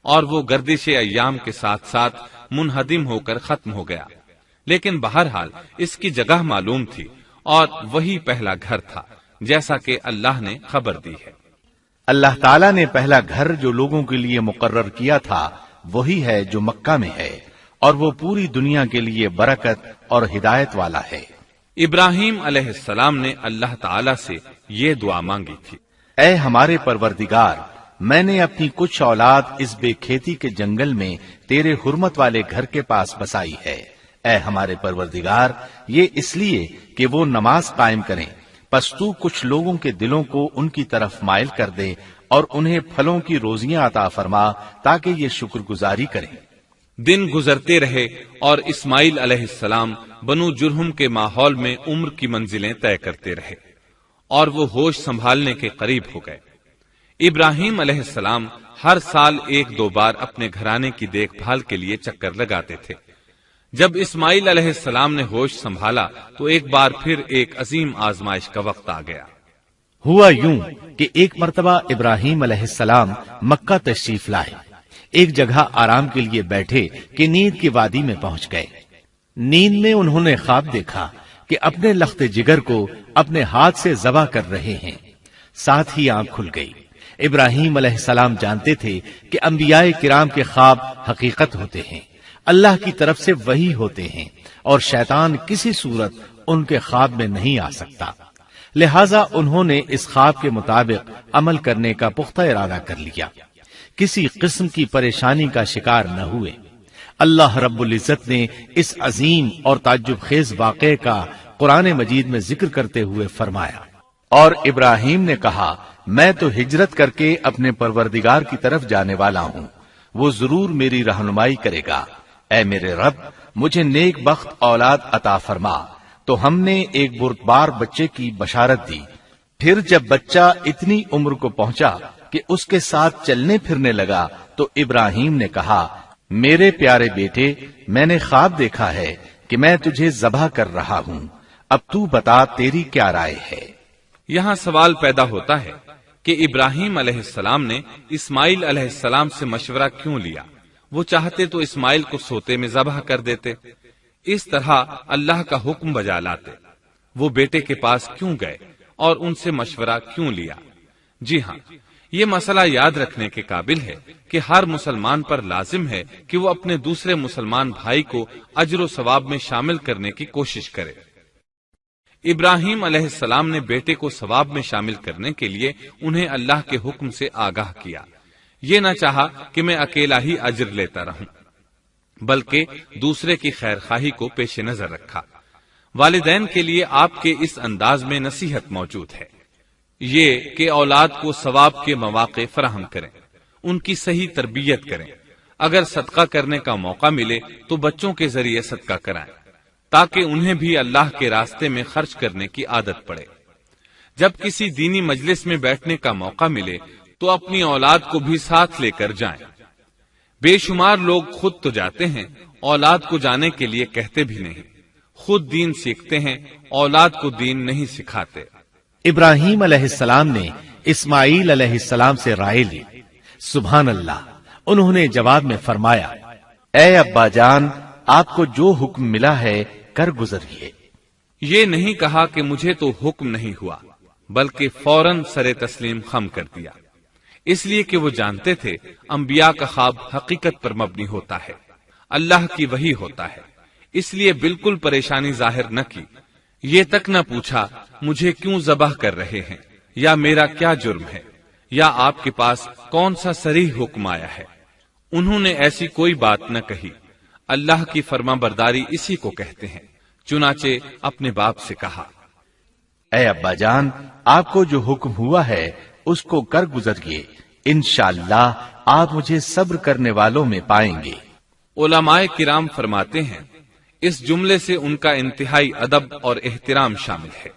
اور وہ گردش ایام کے ساتھ ساتھ منہدم ہو کر ختم ہو گیا۔ لیکن بہرحال اس کی جگہ معلوم تھی اور وہی پہلا گھر تھا، جیسا کہ اللہ نے خبر دی ہے۔ اللہ تعالیٰ نے پہلا گھر جو لوگوں کے لیے مقرر کیا تھا وہی ہے جو مکہ میں ہے، اور وہ پوری دنیا کے لیے برکت اور ہدایت والا ہے۔ ابراہیم علیہ السلام نے اللہ تعالی سے یہ دعا مانگی تھی، اے ہمارے پروردگار، میں نے اپنی کچھ اولاد اس بے کھیتی کے جنگل میں تیرے حرمت والے گھر کے پاس بسائی ہے۔ اے ہمارے پروردگار، یہ اس لیے کہ وہ نماز قائم کریں، پس تو کچھ لوگوں کے دلوں کو ان کی طرف مائل کر دے اور انہیں پھلوں کی روزیاں عطا فرما تاکہ یہ شکر گزاری کریں۔ دن گزرتے رہے اور اسماعیل علیہ السلام بنو جرہم کے ماحول میں عمر کی منزلیں طے کرتے رہے اور وہ ہوش سنبھالنے کے قریب ہو گئے۔ ابراہیم علیہ السلام ہر سال ایک دو بار اپنے گھرانے کی دیکھ بھال کے لیے چکر لگاتے تھے۔ جب اسماعیل علیہ السلام نے ہوش سنبھالا تو ایک بار پھر ایک عظیم آزمائش کا وقت آ گیا۔ ہوا یوں کہ ایک مرتبہ ابراہیم علیہ السلام مکہ تشریف لائے، ایک جگہ آرام کے لیے بیٹھے کہ نیند کی وادی میں پہنچ گئے۔ نیند میں انہوں نے خواب دیکھا کہ اپنے لخت جگر کو اپنے ہاتھ سے ذبح کر رہے ہیں، ساتھ ہی آنکھ کھل گئی۔ ابراہیم علیہ السلام جانتے تھے کہ انبیاء کرام کے خواب حقیقت ہوتے ہیں، اللہ کی طرف سے وحی ہوتے ہیں، اور شیطان کسی صورت ان کے خواب میں نہیں آ سکتا، لہذا انہوں نے اس خواب کے مطابق عمل کرنے کا پختہ ارادہ کر لیا، کسی قسم کی پریشانی کا شکار نہ ہوئے۔ اللہ رب العزت نے اس عظیم اور تعجب خیز واقعے کا قرآن مجید میں ذکر کرتے ہوئے فرمایا، اور ابراہیم نے کہا میں تو ہجرت کر کے اپنے پروردگار کی طرف جانے والا ہوں، وہ ضرور میری رہنمائی کرے گا۔ اے میرے رب، مجھے نیک بخت اولاد عطا فرما۔ تو ہم نے ایک بردبار بچے کی بشارت دی۔ پھر جب بچہ اتنی عمر کو پہنچا کہ اس کے ساتھ چلنے پھرنے لگا تو ابراہیم نے کہا میرے پیارے بیٹے، میں نے خواب دیکھا ہے کہ میں تجھے ذبح کر رہا ہوں، اب تو بتا تیری کیا رائے ہے؟ یہاں سوال پیدا ہوتا ہے کہ ابراہیم علیہ السلام نے اسماعیل علیہ السلام سے مشورہ کیوں لیا؟ وہ چاہتے تو اسماعیل کو سوتے میں ذبح کر دیتے، اس طرح اللہ کا حکم بجا لاتے۔ وہ بیٹے کے پاس کیوں گئے اور ان سے مشورہ کیوں لیا؟ جی ہاں، یہ مسئلہ یاد رکھنے کے قابل ہے کہ ہر مسلمان پر لازم ہے کہ وہ اپنے دوسرے مسلمان بھائی کو اجر و ثواب میں شامل کرنے کی کوشش کرے۔ ابراہیم علیہ السلام نے بیٹے کو ثواب میں شامل کرنے کے لیے انہیں اللہ کے حکم سے آگاہ کیا۔ یہ نہ چاہا کہ میں اکیلا ہی اجر لیتا رہوں، بلکہ دوسرے کی خیر خواہی کو پیش نظر رکھا۔ والدین کے لیے آپ کے اس انداز میں نصیحت موجود ہے، یہ کہ اولاد کو ثواب کے مواقع فراہم کریں، ان کی صحیح تربیت کریں۔ اگر صدقہ کرنے کا موقع ملے تو بچوں کے ذریعے صدقہ کرائیں، تاکہ انہیں بھی اللہ کے راستے میں خرچ کرنے کی عادت پڑے۔ جب کسی دینی مجلس میں بیٹھنے کا موقع ملے تو اپنی اولاد کو بھی ساتھ لے کر جائیں۔ بے شمار لوگ خود تو جاتے ہیں، اولاد کو جانے کے لیے کہتے بھی نہیں، خود دین سیکھتے ہیں، اولاد کو دین نہیں سکھاتے۔ ابراہیم علیہ السلام نے اسماعیل علیہ السلام سے رائے لی۔ سبحان اللہ، انہوں نے جواب میں فرمایا اے ابا جان، آپ کو جو حکم ملا ہے کر گزریے۔ یہ نہیں کہا کہ مجھے تو حکم نہیں ہوا، بلکہ فوراً سر تسلیم خم کر دیا، اس لیے کہ وہ جانتے تھے انبیاء کا خواب حقیقت پر مبنی ہوتا ہے، اللہ کی وحی ہوتا ہے، اس لیے بالکل پریشانی ظاہر نہ کی، یہ تک نہ پوچھا مجھے کیوں ذبح کر رہے ہیں، یا میرا کیا جرم ہے، یا آپ کے پاس کون سا صریح حکم آیا ہے۔ انہوں نے ایسی کوئی بات نہ کہی۔ اللہ کی فرما برداری اسی کو کہتے ہیں۔ چنانچہ اپنے باپ سے کہا اے ابا جان، آپ کو جو حکم ہوا ہے اس کو کر گزریے، انشاءاللہ آپ مجھے صبر کرنے والوں میں پائیں گے۔ علماء کرام فرماتے ہیں اس جملے سے ان کا انتہائی ادب اور احترام شامل ہے،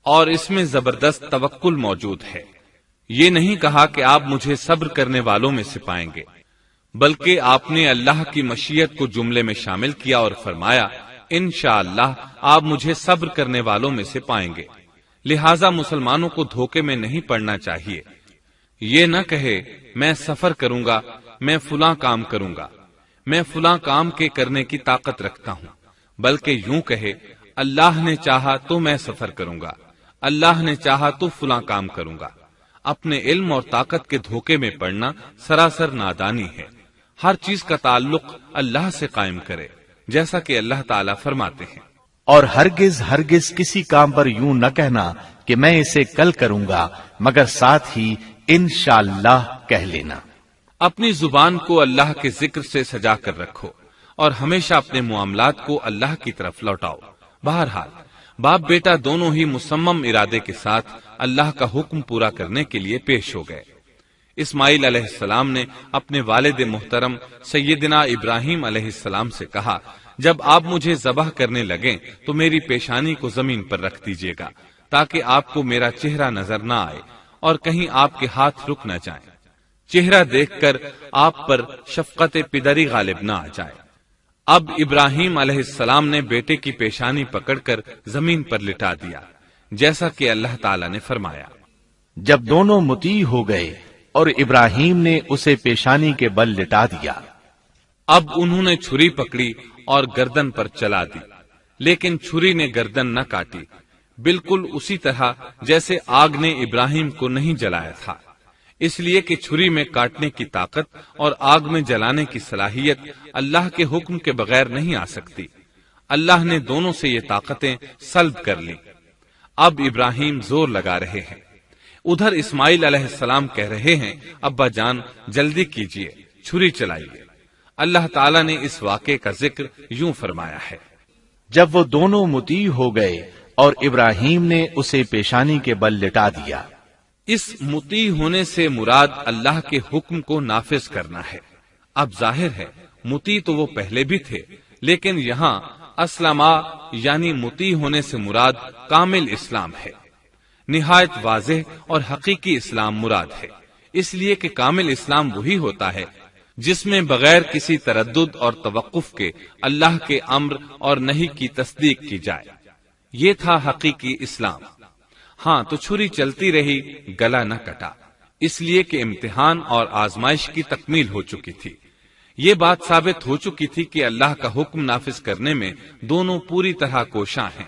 اور اس میں زبردست توکل موجود ہے۔ یہ نہیں کہا کہ آپ مجھے صبر کرنے والوں میں سے پائیں گے، بلکہ آپ نے اللہ کی مشیت کو جملے میں شامل کیا اور فرمایا انشاءاللہ آپ مجھے صبر کرنے والوں میں سے پائیں گے۔ لہٰذا مسلمانوں کو دھوکے میں نہیں پڑنا چاہیے۔ یہ نہ کہے میں سفر کروں گا، میں فلاں کام کروں گا، میں فلاں کام کے کرنے کی طاقت رکھتا ہوں، بلکہ یوں کہے اللہ نے چاہا تو میں سفر کروں گا، اللہ نے چاہا تو فلاں کام کروں گا۔ اپنے علم اور طاقت کے دھوکے میں پڑنا سراسر نادانی ہے۔ ہر چیز کا تعلق اللہ سے قائم کرے، جیسا کہ اللہ تعالیٰ فرماتے ہیں اور ہرگز ہرگز کسی کام پر یوں نہ کہنا کہ میں اسے کل کروں گا، مگر ساتھ ہی انشاءاللہ کہہ لینا۔ اپنی زبان کو اللہ کے ذکر سے سجا کر رکھو اور ہمیشہ اپنے معاملات کو اللہ کی طرف لوٹاؤ۔ بہرحال باپ بیٹا دونوں ہی مصمم ارادے کے ساتھ اللہ کا حکم پورا کرنے کے لیے پیش ہو گئے۔ اسماعیل علیہ السلام نے اپنے والد محترم سیدنا ابراہیم علیہ السلام سے کہا جب آپ مجھے ذبح کرنے لگیں تو میری پیشانی کو زمین پر رکھ دیجیے گا تاکہ آپ کو میرا چہرہ نظر نہ آئے اور کہیں آپ کے ہاتھ رک نہ جائیں، چہرہ دیکھ کر آپ پر شفقت پدری غالب نہ آ جائے۔ اب ابراہیم علیہ السلام نے بیٹے کی پیشانی پکڑ کر زمین پر لٹا دیا، جیسا کہ اللہ تعالی نے فرمایا۔ جب دونوں مطیع ہو گئے اور ابراہیم نے اسے پیشانی کے بل لٹا دیا، اب انہوں نے چھری پکڑی اور گردن پر چلا دی، لیکن چھری نے گردن نہ کاٹی، بالکل اسی طرح جیسے آگ نے ابراہیم کو نہیں جلایا تھا، اس لیے کہ چھری میں کاٹنے کی طاقت اور آگ میں جلانے کی صلاحیت اللہ کے حکم کے بغیر نہیں آ سکتی۔ اللہ نے دونوں سے یہ طاقتیں سلب کر لی۔ اب ابراہیم زور لگا رہے ہیں، ادھر اسماعیل علیہ السلام کہہ رہے ہیں ابا جان جلدی کیجئے، چھری چلائیے۔ اللہ تعالیٰ نے اس واقعے کا ذکر یوں فرمایا ہے، جب وہ دونوں مطیع ہو گئے اور ابراہیم نے اسے پیشانی کے بل لٹا دیا۔ اس مطیع ہونے سے مراد اللہ کے حکم کو نافذ کرنا ہے۔ اب ظاہر ہے مطیع تو وہ پہلے بھی تھے، لیکن یہاں اسلما یعنی مطیع ہونے سے مراد کامل اسلام ہے۔ نہایت واضح اور حقیقی اسلام مراد ہے، اس لیے کہ کامل اسلام وہی ہوتا ہے جس میں بغیر کسی تردد اور توقف کے اللہ کے امر اور نہی کی تصدیق کی جائے۔ یہ تھا حقیقی اسلام۔ ہاں تو چھری چلتی رہی، گلا نہ کٹا، اس لیے کہ امتحان اور آزمائش کی تکمیل ہو چکی تھی۔ یہ بات ثابت ہو چکی تھی کہ اللہ کا حکم نافذ کرنے میں دونوں پوری طرح کوشاں ہیں۔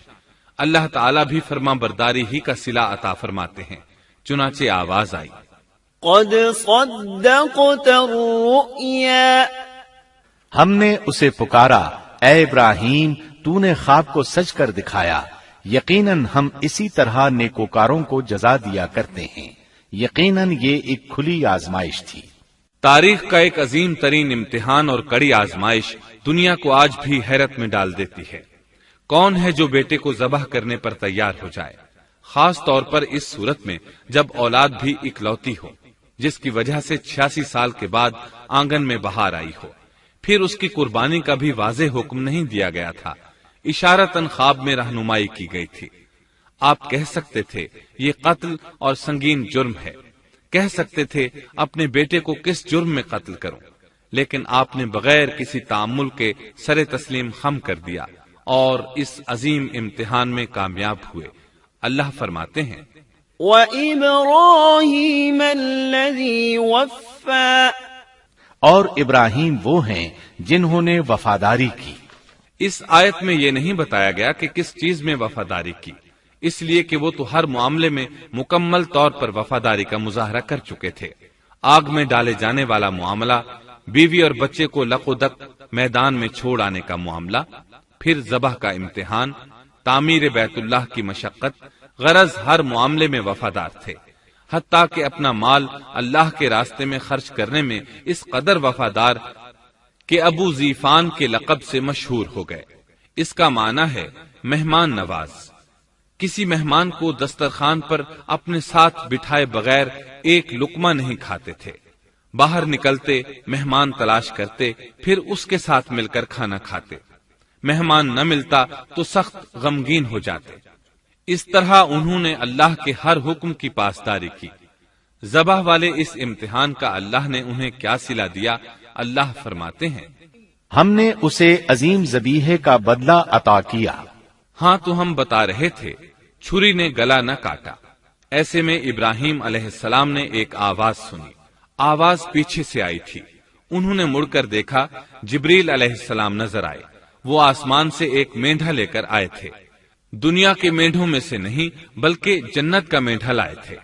اللہ تعالیٰ بھی فرما برداری ہی کا صلہ عطا فرماتے ہیں۔ چنانچہ آواز آئی، قد صدقت الرؤيا، ہم نے اسے پکارا، اے ابراہیم تو نے خواب کو سچ کر دکھایا، یقیناً ہم اسی طرح نیکوکاروں کو جزا دیا کرتے ہیں۔ یقیناً یہ ایک کھلی آزمائش تھی۔ تاریخ کا ایک عظیم ترین امتحان اور کڑی آزمائش دنیا کو آج بھی حیرت میں ڈال دیتی ہے۔ کون ہے جو بیٹے کو ذبح کرنے پر تیار ہو جائے، خاص طور پر اس صورت میں جب اولاد بھی اکلوتی ہو، جس کی وجہ سے 86 سال کے بعد آنگن میں بہار آئی ہو۔ پھر اس کی قربانی کا بھی واضح حکم نہیں دیا گیا تھا، اشارتاً خواب میں رہنمائی کی گئی تھی۔ آپ کہہ سکتے تھے یہ قتل اور سنگین جرم ہے، کہہ سکتے تھے اپنے بیٹے کو کس جرم میں قتل کروں، لیکن آپ نے بغیر کسی تعامل کے سر تسلیم خم کر دیا اور اس عظیم امتحان میں کامیاب ہوئے۔ اللہ فرماتے ہیں، وَإِبْرَاهِيمَ الَّذِي وَفَّى، اور ابراہیم وہ ہیں جنہوں نے وفاداری کی۔ اس آیت میں یہ نہیں بتایا گیا کہ کس چیز میں وفاداری کی، اس لیے کہ وہ تو ہر معاملے میں مکمل طور پر وفاداری کا مظاہرہ کر چکے تھے۔ آگ میں ڈالے جانے والا معاملہ، بیوی اور بچے کو لق و دق میدان میں چھوڑ آنے کا معاملہ، پھر ذبح کا امتحان، تعمیر بیت اللہ کی مشقت، غرض ہر معاملے میں وفادار تھے، حتیٰ کہ اپنا مال اللہ کے راستے میں خرچ کرنے میں اس قدر وفادار کہ ابو زیفان کے لقب سے مشہور ہو گئے۔ اس کا معنی ہے مہمان نواز۔ کسی مہمان کو دسترخوان پر اپنے ساتھ بٹھائے بغیر ایک لقمہ نہیں کھاتے تھے، باہر نکلتے مہمان تلاش کرتے، پھر اس کے ساتھ مل کر کھانا کھاتے، مہمان نہ ملتا تو سخت غمگین ہو جاتے۔ اس طرح انہوں نے اللہ کے ہر حکم کی پاسداری کی۔ ذبح والے اس امتحان کا اللہ نے انہیں کیا صلہ دیا؟ اللہ فرماتے ہیں، ہم نے اسے عظیم ذبیحے کا بدلہ عطا کیا۔ ہاں تو ہم بتا رہے تھے چھری نے گلا نہ کاٹا۔ ایسے میں ابراہیم علیہ السلام نے ایک آواز سنی، آواز پیچھے سے آئی تھی۔ انہوں نے مڑ کر دیکھا، جبریل علیہ السلام نظر آئے۔ وہ آسمان سے ایک مینڈھا لے کر آئے تھے، دنیا کے مینڈھوں میں سے نہیں بلکہ جنت کا مینڈھا لائے تھے۔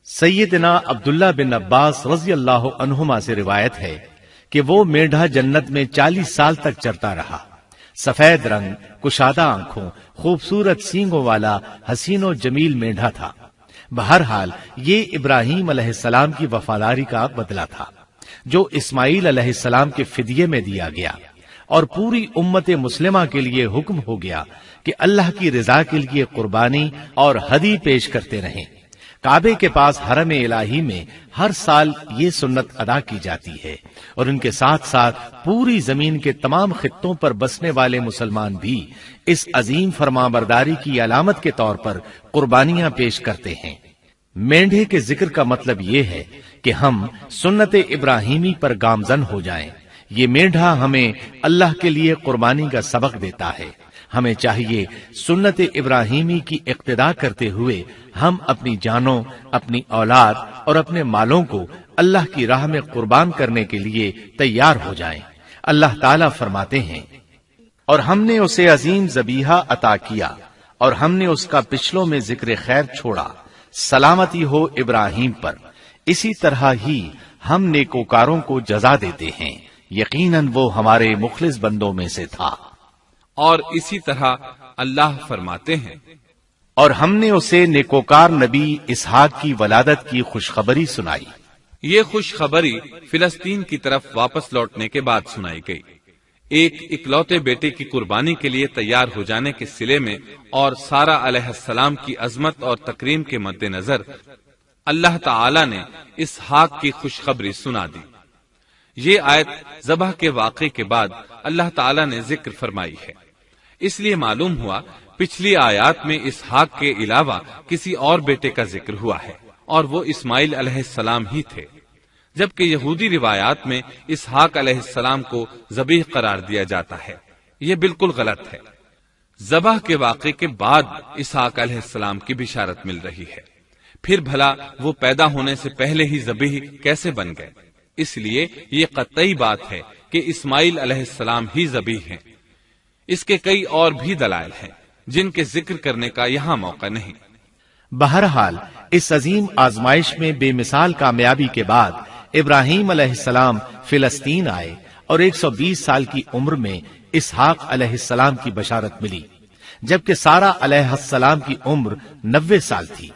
سیدنا عبداللہ بن عباس رضی اللہ عنہما سے روایت ہے کہ وہ میڈھا جنت میں 40 سال تک چرتا رہا۔ سفید رنگ، کشادہ آنکھوں، خوبصورت سینگوں والا حسین و جمیل میڈھا تھا۔ بہرحال یہ ابراہیم علیہ السلام کی وفاداری کا بدلہ تھا جو اسماعیل علیہ السلام کے فدیے میں دیا گیا، اور پوری امت مسلمہ کے لیے حکم ہو گیا کہ اللہ کی رضا کے لیے قربانی اور ہدی پیش کرتے رہیں۔ کعبے کے پاس حرم الہی میں ہر سال یہ سنت ادا کی جاتی ہے، اور ان کے ساتھ ساتھ پوری زمین کے تمام خطوں پر بسنے والے مسلمان بھی اس عظیم فرمانبرداری کی علامت کے طور پر قربانیاں پیش کرتے ہیں۔ مینڈھے کے ذکر کا مطلب یہ ہے کہ ہم سنت ابراہیمی پر گامزن ہو جائیں، یہ میڈھا ہمیں اللہ کے لیے قربانی کا سبق دیتا ہے۔ ہمیں چاہیے سنت ابراہیمی کی اقتدا کرتے ہوئے ہم اپنی جانوں، اپنی اولاد اور اپنے مالوں کو اللہ کی راہ میں قربان کرنے کے لیے تیار ہو جائیں۔ اللہ تعالیٰ فرماتے ہیں، اور ہم نے اسے عظیم ذبیحہ عطا کیا اور ہم نے اس کا پچھلوں میں ذکر خیر چھوڑا، سلامتی ہو ابراہیم پر۔ اسی طرح ہی ہم نیکوکاروں کو جزا دیتے ہیں، یقیناً وہ ہمارے مخلص بندوں میں سے تھا۔ اور اسی طرح اللہ فرماتے ہیں، اور ہم نے اسے نیکوکار نبی اسحاق کی ولادت کی خوشخبری سنائی۔ یہ خوشخبری فلسطین کی طرف واپس لوٹنے کے بعد سنائی گئی۔ ایک اکلوتے بیٹے کی قربانی کے لیے تیار ہو جانے کے صلے میں اور سارہ علیہ السلام کی عظمت اور تکریم کے مد نظر اللہ تعالی نے اسحاق کی خوشخبری سنا دی۔ یہ آیت ذبح کے واقعے کے بعد اللہ تعالی نے ذکر فرمائی ہے، اس لیے معلوم ہوا پچھلی آیات میں اسحاق کے علاوہ کسی اور بیٹے کا ذکر ہوا ہے، اور وہ اسماعیل علیہ السلام ہی تھے، جبکہ یہودی روایات میں اسحاق علیہ السلام کو ذبیح قرار دیا جاتا ہے۔ یہ بالکل غلط ہے۔ ذبح کے واقعے کے بعد اسحاق علیہ السلام کی بشارت مل رہی ہے، پھر بھلا وہ پیدا ہونے سے پہلے ہی ذبیح کیسے بن گئے؟ اس لیے یہ قطعی بات ہے کہ اسماعیل علیہ السلام ہی ذبیح ہیں۔ اس کے کئی اور بھی دلائل ہیں جن کے ذکر کرنے کا یہاں موقع نہیں۔ بہرحال اس عظیم آزمائش میں بے مثال کامیابی کے بعد ابراہیم علیہ السلام فلسطین آئے اور 120 سال کی عمر میں اسحاق علیہ السلام کی بشارت ملی، جبکہ سارہ علیہ السلام کی عمر 90 سال تھی۔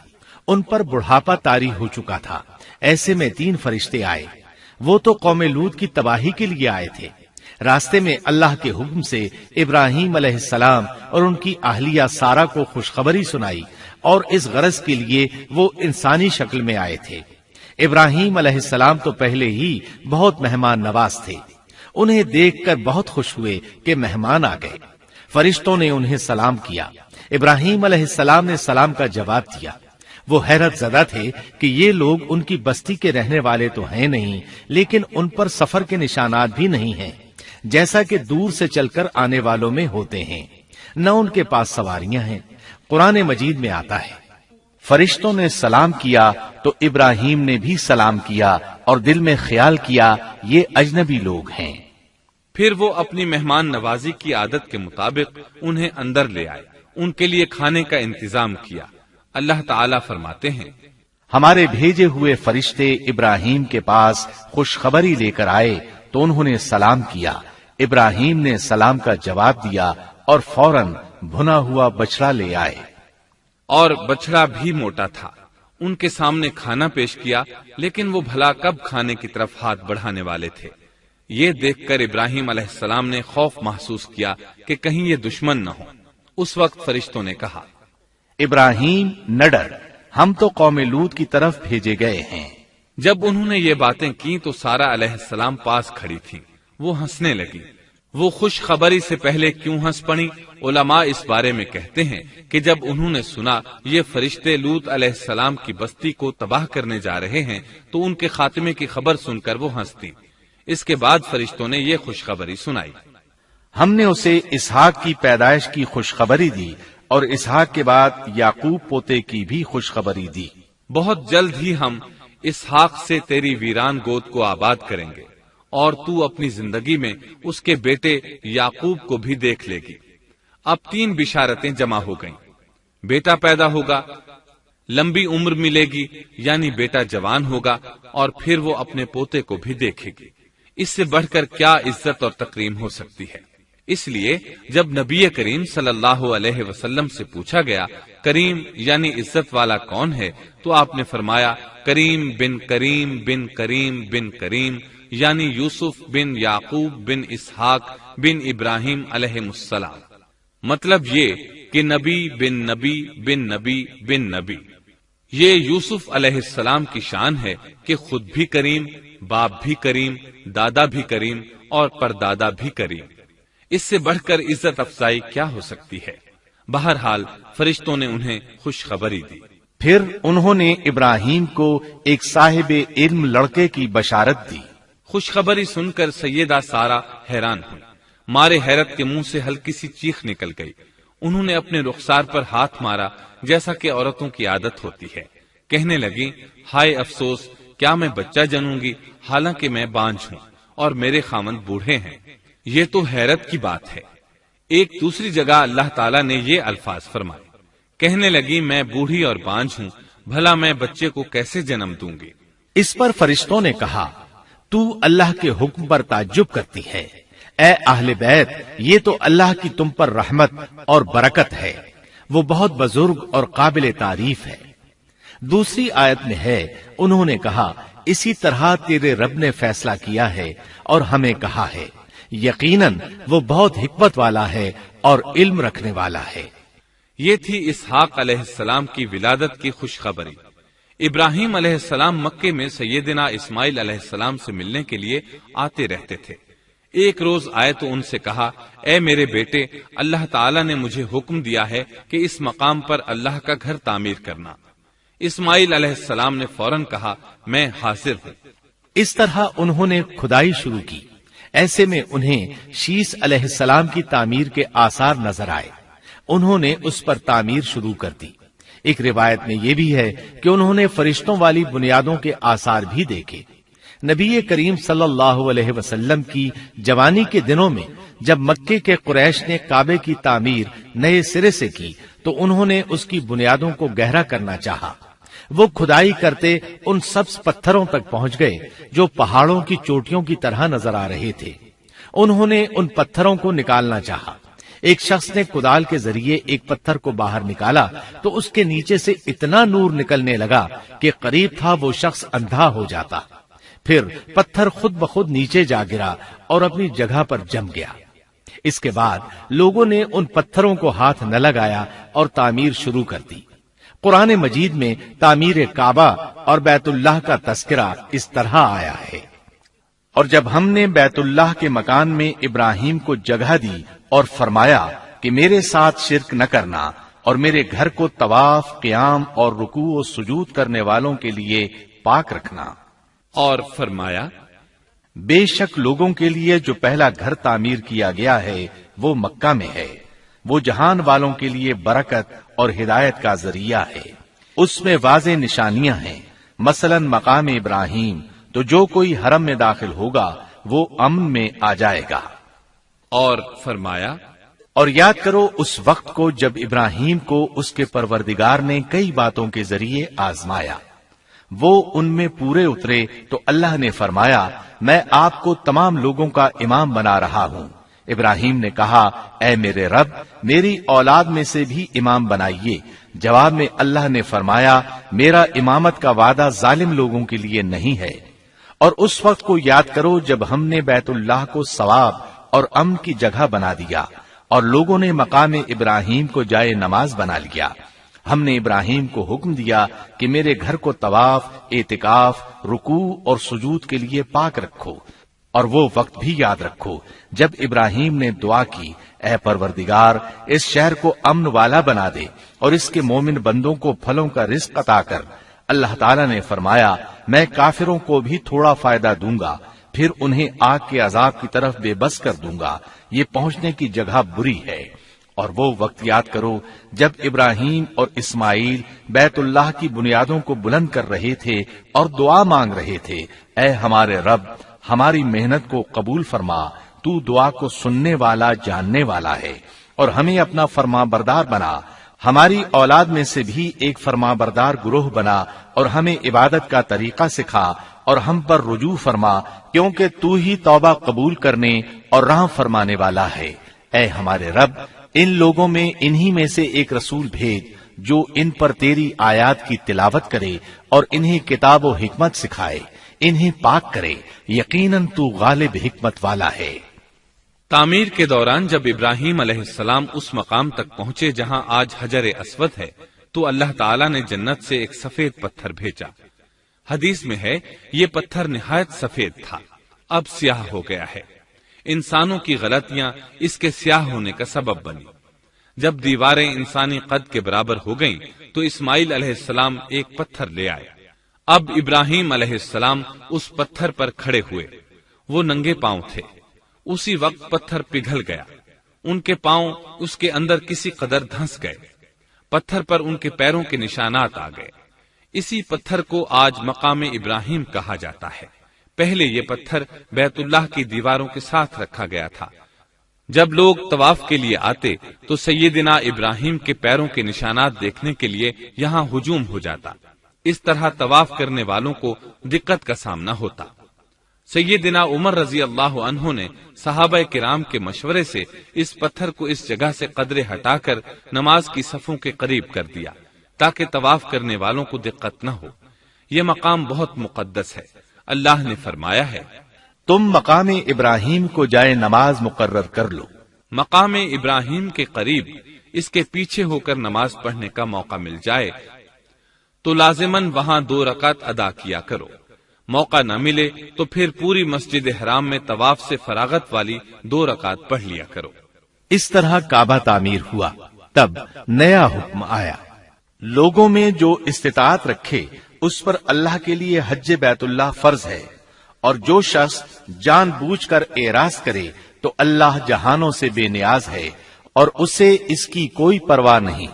ان پر بڑھاپا طاری ہو چکا تھا۔ ایسے میں 3 فرشتے آئے۔ وہ تو قوم لوط کی تباہی کے لیے آئے تھے۔ راستے میں اللہ کے حکم سے ابراہیم علیہ السلام اور ان کی اہلیہ سارہ کو خوشخبری سنائی، اور اس غرض کے لیے وہ انسانی شکل میں آئے تھے۔ ابراہیم علیہ السلام تو پہلے ہی بہت مہمان نواز تھے۔ انہیں دیکھ کر بہت خوش ہوئے کہ مہمان آ گئے۔ فرشتوں نے انہیں سلام کیا۔ ابراہیم علیہ السلام نے سلام کا جواب دیا۔ وہ حیرت زدہ تھے کہ یہ لوگ ان کی بستی کے رہنے والے تو ہیں نہیں، لیکن ان پر سفر کے نشانات بھی نہیں ہیں، جیسا کہ دور سے چل کر آنے والوں میں ہوتے ہیں۔ نہ ان کے پاس سواریاں ہیں۔ قرآن مجید میں آتا ہے، فرشتوں نے سلام کیا تو ابراہیم نے بھی سلام کیا اور دل میں خیال کیا یہ اجنبی لوگ ہیں۔ پھر وہ اپنی مہمان نوازی کی عادت کے مطابق انہیں اندر لے آئے، ان کے لیے کھانے کا انتظام کیا۔ اللہ تعالیٰ فرماتے ہیں، ہمارے بھیجے ہوئے فرشتے ابراہیم کے پاس خوشخبری لے کر آئے تو انہوں نے سلام کیا۔ ابراہیم نے سلام کا جواب دیا اور فوراً بھنا ہوا بچڑا لے آئے، اور بچڑا بھی موٹا تھا۔ ان کے سامنے کھانا پیش کیا، لیکن وہ بھلا کب کھانے کی طرف ہاتھ بڑھانے والے تھے۔ یہ دیکھ کر ابراہیم علیہ السلام نے خوف محسوس کیا کہ کہیں یہ دشمن نہ ہو۔ اس وقت فرشتوں نے کہا، ابراہیم نہ ڈر، ہم تو قوم لوط کی طرف بھیجے گئے ہیں۔ جب انہوں نے یہ باتیں کی تو سارہ علیہ السلام پاس کھڑی تھی۔ وہ ہنسنے لگی۔ وہ خوش خبری سے پہلے کیوں ہنس پڑی؟ علماء اس بارے میں کہتے ہیں کہ جب انہوں نے سنا یہ فرشتے لوط علیہ السلام کی بستی کو تباہ کرنے جا رہے ہیں تو ان کے خاتمے کی خبر سن کر وہ ہنستی۔ اس کے بعد فرشتوں نے یہ خوشخبری سنائی، ہم نے اسے اسحاق کی پیدائش کی خوشخبری دی اور اسحاق کے بعد یعقوب پوتے کی بھی خوشخبری دی۔ بہت جلد ہی ہم اسحاق سے تیری ویران گود کو آباد کریں گے، اور تو اپنی زندگی میں اس کے بیٹے یعقوب کو بھی دیکھ لے گی۔ اب 3 بشارتیں جمع ہو گئیں۔ بیٹا پیدا ہوگا، لمبی عمر ملے گی یعنی بیٹا جوان ہوگا، اور پھر وہ اپنے پوتے کو بھی دیکھے گی۔ اس سے بڑھ کر کیا عزت اور تکریم ہو سکتی ہے؟ اس لیے جب نبی کریم صلی اللہ علیہ وسلم سے پوچھا گیا کریم یعنی عزت والا کون ہے، تو آپ نے فرمایا کریم بن کریم بن کریم بن کریم، یعنی یوسف بن یعقوب بن اسحاق بن ابراہیم علیہ السلام۔ مطلب یہ کہ نبی بن نبی بن نبی بن نبی۔ یہ یوسف علیہ السلام کی شان ہے کہ خود بھی کریم، باپ بھی کریم، دادا بھی کریم اور پردادا بھی کریم۔ اس سے بڑھ کر عزت افزائی کیا ہو سکتی ہے؟ بہرحال فرشتوں نے انہیں خوشخبری دی۔ پھر انہوں نے ابراہیم کو ایک صاحب علم لڑکے کی بشارت دی۔ خوشخبری سن کر سیدہ سارہ حیران ہوئی، مارے حیرت کے منہ سے ہلکی سی چیخ نکل گئی۔ انہوں نے اپنے رخسار پر ہاتھ مارا جیسا کہ عورتوں کی عادت ہوتی ہے، کہنے لگی، ہائے افسوس، کیا میں بچہ جنوں گی حالانکہ میں بانجھ ہوں اور میرے خاوند بوڑھے ہیں؟ یہ تو حیرت کی بات ہے۔ ایک دوسری جگہ اللہ تعالیٰ نے یہ الفاظ فرمائے، کہنے لگی، میں بوڑھی اور بانجھ ہوں، بھلا میں بچے کو کیسے جنم دوں گی؟ اس پر فرشتوں نے کہا، تو اللہ کے حکم پر تعجب کرتی ہے، اے اہل بیت، یہ تو اللہ کی تم پر رحمت اور برکت ہے، وہ بہت بزرگ اور قابل تعریف ہے۔ دوسری آیت میں ہے، انہوں نے کہا، اسی طرح تیرے رب نے فیصلہ کیا ہے اور ہمیں کہا ہے، یقیناً وہ بہت حکمت والا ہے اور علم رکھنے والا ہے۔ یہ تھی اسحاق علیہ السلام کی ولادت کی خوشخبری۔ ابراہیم علیہ السلام مکے میں سیدنا اسماعیل علیہ السلام سے ملنے کے لیے آتے رہتے تھے۔ ایک روز آئے تو ان سے کہا، اے میرے بیٹے، اللہ تعالیٰ نے مجھے حکم دیا ہے کہ اس مقام پر اللہ کا گھر تعمیر کرنا۔ اسماعیل علیہ السلام نے فوراً کہا، میں حاضر ہوں۔ اس طرح انہوں نے کھدائی شروع کی۔ ایسے میں انہیں شیس علیہ السلام کی تعمیر کے آثار نظر آئے، انہوں نے اس پر تعمیر شروع کر دی۔ ایک روایت میں یہ بھی ہے کہ انہوں نے فرشتوں والی بنیادوں کے آثار بھی دیکھے۔ نبی کریم صلی اللہ علیہ وسلم کی جوانی کے دنوں میں جب مکے کے قریش نے کعبے کی تعمیر نئے سرے سے کی تو انہوں نے اس کی بنیادوں کو گہرا کرنا چاہا۔ وہ کھدائی کرتے ان سبز پتھروں تک پہنچ گئے جو پہاڑوں کی چوٹیوں کی طرح نظر آ رہے تھے۔ انہوں نے ان پتھروں کو نکالنا چاہا۔ ایک شخص نے کدال کے ذریعے ایک پتھر کو باہر نکالا تو اس کے نیچے سے اتنا نور نکلنے لگا کہ قریب تھا وہ شخص اندھا ہو جاتا۔ پھر پتھر خود بخود نیچے جا گرا اور اپنی جگہ پر جم گیا۔ اس کے بعد لوگوں نے ان پتھروں کو ہاتھ نہ لگایا اور تعمیر شروع کر دی۔ قرآن مجید میں تعمیر کعبہ اور بیت اللہ کا تذکرہ اس طرح آیا ہے، اور جب ہم نے بیت اللہ کے مکان میں ابراہیم کو جگہ دی اور فرمایا کہ میرے ساتھ شرک نہ کرنا اور میرے گھر کو طواف، قیام اور رکوع و سجود کرنے والوں کے لیے پاک رکھنا، اور فرمایا، بے شک لوگوں کے لیے جو پہلا گھر تعمیر کیا گیا ہے وہ مکہ میں ہے، وہ جہان والوں کے لیے برکت اور ہدایت کا ذریعہ ہے، اس میں واضح نشانیاں ہیں، مثلا مقام ابراہیم، تو جو کوئی حرم میں داخل ہوگا وہ امن میں آ جائے گا۔ اور فرمایا، اور یاد کرو اس وقت کو جب ابراہیم کو اس کے پروردگار نے کئی باتوں کے ذریعے آزمایا، وہ ان میں پورے اترے تو اللہ نے فرمایا، میں آپ کو تمام لوگوں کا امام بنا رہا ہوں۔ ابراہیم نے کہا، اے میرے رب، میری اولاد میں سے بھی امام بنائیے۔ جواب میں اللہ نے فرمایا، میرا امامت کا وعدہ ظالم لوگوں کے لیے نہیں ہے۔ اور اس وقت کو یاد کرو جب ہم نے بیت اللہ کو ثواب اور امن کی جگہ بنا دیا اور لوگوں نے مقام ابراہیم کو جائے نماز بنا لیا۔ ہم نے ابراہیم کو حکم دیا کہ میرے گھر کو طواف، اعتکاف، رکوع اور سجود کے لیے پاک رکھو، اور وہ وقت بھی یاد رکھو جب ابراہیم نے دعا کی، اے پروردگار، اس شہر کو امن والا بنا دے اور اس کے مومن بندوں کو پھلوں کا رزق عطا کر۔ اللہ تعالیٰ نے فرمایا، میں کافروں کو بھی تھوڑا فائدہ دوں گا، پھر انہیں آگ کے عذاب کی طرف بے بس کر دوں گا، یہ پہنچنے کی جگہ بری ہے۔ اور وہ وقت یاد کرو جب ابراہیم اور اسماعیل بیت اللہ کی بنیادوں کو بلند کر رہے تھے اور دعا مانگ رہے تھے، اے ہمارے رب، ہماری محنت کو قبول فرما، تو دعا کو سننے والا، جاننے والا ہے، اور ہمیں اپنا فرما بردار بنا، ہماری اولاد میں سے بھی ایک فرما بردار گروہ بنا، اور ہمیں عبادت کا طریقہ سکھا اور ہم پر رجوع فرما، کیونکہ تو ہی توبہ قبول کرنے اور رحم فرمانے والا ہے۔ اے ہمارے رب، ان لوگوں میں انہی میں سے ایک رسول بھیج جو ان پر تیری آیات کی تلاوت کرے اور انہیں کتاب و حکمت سکھائے، انہیں پاک کرے، یقیناً تو غالب حکمت والا ہے۔ تعمیر کے دوران جب ابراہیم علیہ السلام اس مقام تک پہنچے جہاں آج حجر اسود ہے تو اللہ تعالیٰ نے جنت سے ایک سفید پتھر بھیجا۔ حدیث میں ہے یہ پتھر نہایت سفید تھا، اب سیاہ ہو گیا ہے۔ انسانوں کی غلطیاں اس کے سیاہ ہونے کا سبب بنی۔ جب دیواریں انسانی قد کے برابر ہو گئیں تو اسماعیل علیہ السلام ایک پتھر لے آئے۔ اب ابراہیم علیہ السلام اس پتھر پر کھڑے ہوئے وہ ننگے پاؤں تھے۔ اسی وقت پتھر پگھل گیا، ان کے پاؤں اس کے اندر کسی قدر دھنس گئے، پتھر پر ان کے پیروں کے نشانات آ گئے۔ اسی پتھر کو آج مقام ابراہیم کہا جاتا ہے۔ پہلے یہ پتھر بیت اللہ کی دیواروں کے ساتھ رکھا گیا تھا۔ جب لوگ طواف کے لیے آتے تو سیدنا ابراہیم کے پیروں کے نشانات دیکھنے کے لیے یہاں ہجوم ہو جاتا۔ اس طرح طواف کرنے والوں کو دقت کا سامنا ہوتا۔ سیدنا عمر رضی اللہ عنہ نے صحابہ کرام کے مشورے سے اس پتھر کو اس جگہ سے قدرے ہٹا کر نماز کی صفوں کے قریب کر دیا تاکہ طواف کرنے والوں کو دقت نہ ہو۔ یہ مقام بہت مقدس ہے۔ اللہ نے فرمایا ہے، تم مقام ابراہیم کو جائے نماز مقرر کر لو۔ مقام ابراہیم کے قریب اس کے پیچھے ہو کر نماز پڑھنے کا موقع مل جائے تو لازماً وہاں 2 رکعت ادا کیا کرو۔ موقع نہ ملے تو پھر پوری مسجد حرام میں طواف سے فراغت والی 2 رکعت پڑھ لیا کرو۔ اس طرح کعبہ تعمیر ہوا۔ تب نیا حکم آیا، لوگوں میں جو استطاعت رکھے اس پر اللہ کے لیے حج بیت اللہ فرض ہے، اور جو شخص جان بوجھ کر اعراض کرے تو اللہ جہانوں سے بے نیاز ہے اور اسے اس کی کوئی پرواہ نہیں۔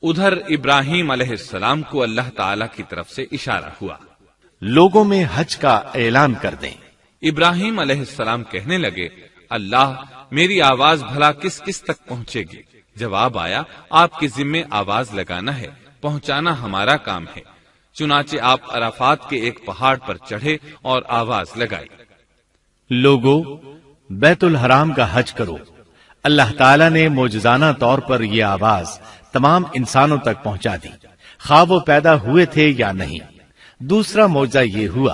ادھر ابراہیم علیہ السلام کو اللہ تعالی کی طرف سے اشارہ ہوا، لوگوں میں حج کا اعلان کر دیں۔ ابراہیم علیہ السلام کہنے لگے، اللہ میری آواز بھلا کس کس تک پہنچے گی؟ جواب آیا، آپ کے ذمے آواز لگانا ہے، پہنچانا ہمارا کام ہے۔ چنانچہ آپ عرفات کے ایک پہاڑ پر چڑھے اور آواز لگائی، لوگو بیت الحرام کا حج کرو۔ اللہ تعالیٰ نے معجزانہ طور پر یہ آواز تمام انسانوں تک پہنچا دی، خواہ وہ پیدا ہوئے تھے یا نہیں۔ دوسرا معجزہ یہ ہوا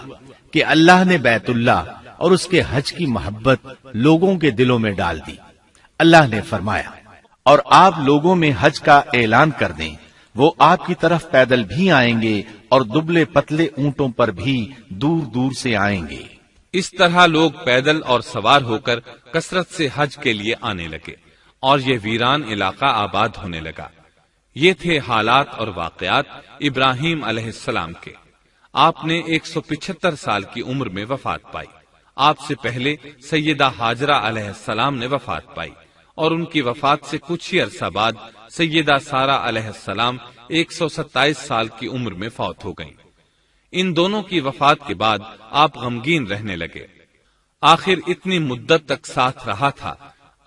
کہ اللہ نے بیت اللہ اور اس کے حج کی محبت لوگوں کے دلوں میں ڈال دی۔ اللہ نے فرمایا، اور آپ لوگوں میں حج کا اعلان کر دیں، وہ آپ کی طرف پیدل بھی آئیں گے اور دبلے پتلے اونٹوں پر بھی دور دور سے آئیں گے۔ اس طرح لوگ پیدل اور سوار ہو کر کثرت سے حج کے لیے آنے لگے اور یہ ویران علاقہ آباد ہونے لگا۔ یہ تھے حالات اور واقعات ابراہیم علیہ السلام کے۔ آپ نے 175 سال کی عمر میں وفات پائی۔ آپ سے پہلے سیدہ ہاجرہ علیہ السلام نے وفات پائی اور ان کی وفات سے کچھ ہی عرصہ بعد سیدہ سارہ علیہ السلام 127 سال کی عمر میں فوت ہو گئیں۔ ان دونوں کی وفات کے بعد آپ غمگین رہنے لگے۔ آخر اتنی مدت تک ساتھ رہا تھا۔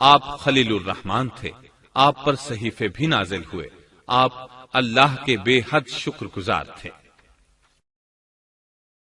آپ خلیل الرحمن تھے۔ آپ پر صحیفے بھی نازل ہوئے۔ آپ اللہ کے بے حد شکر گزار تھے۔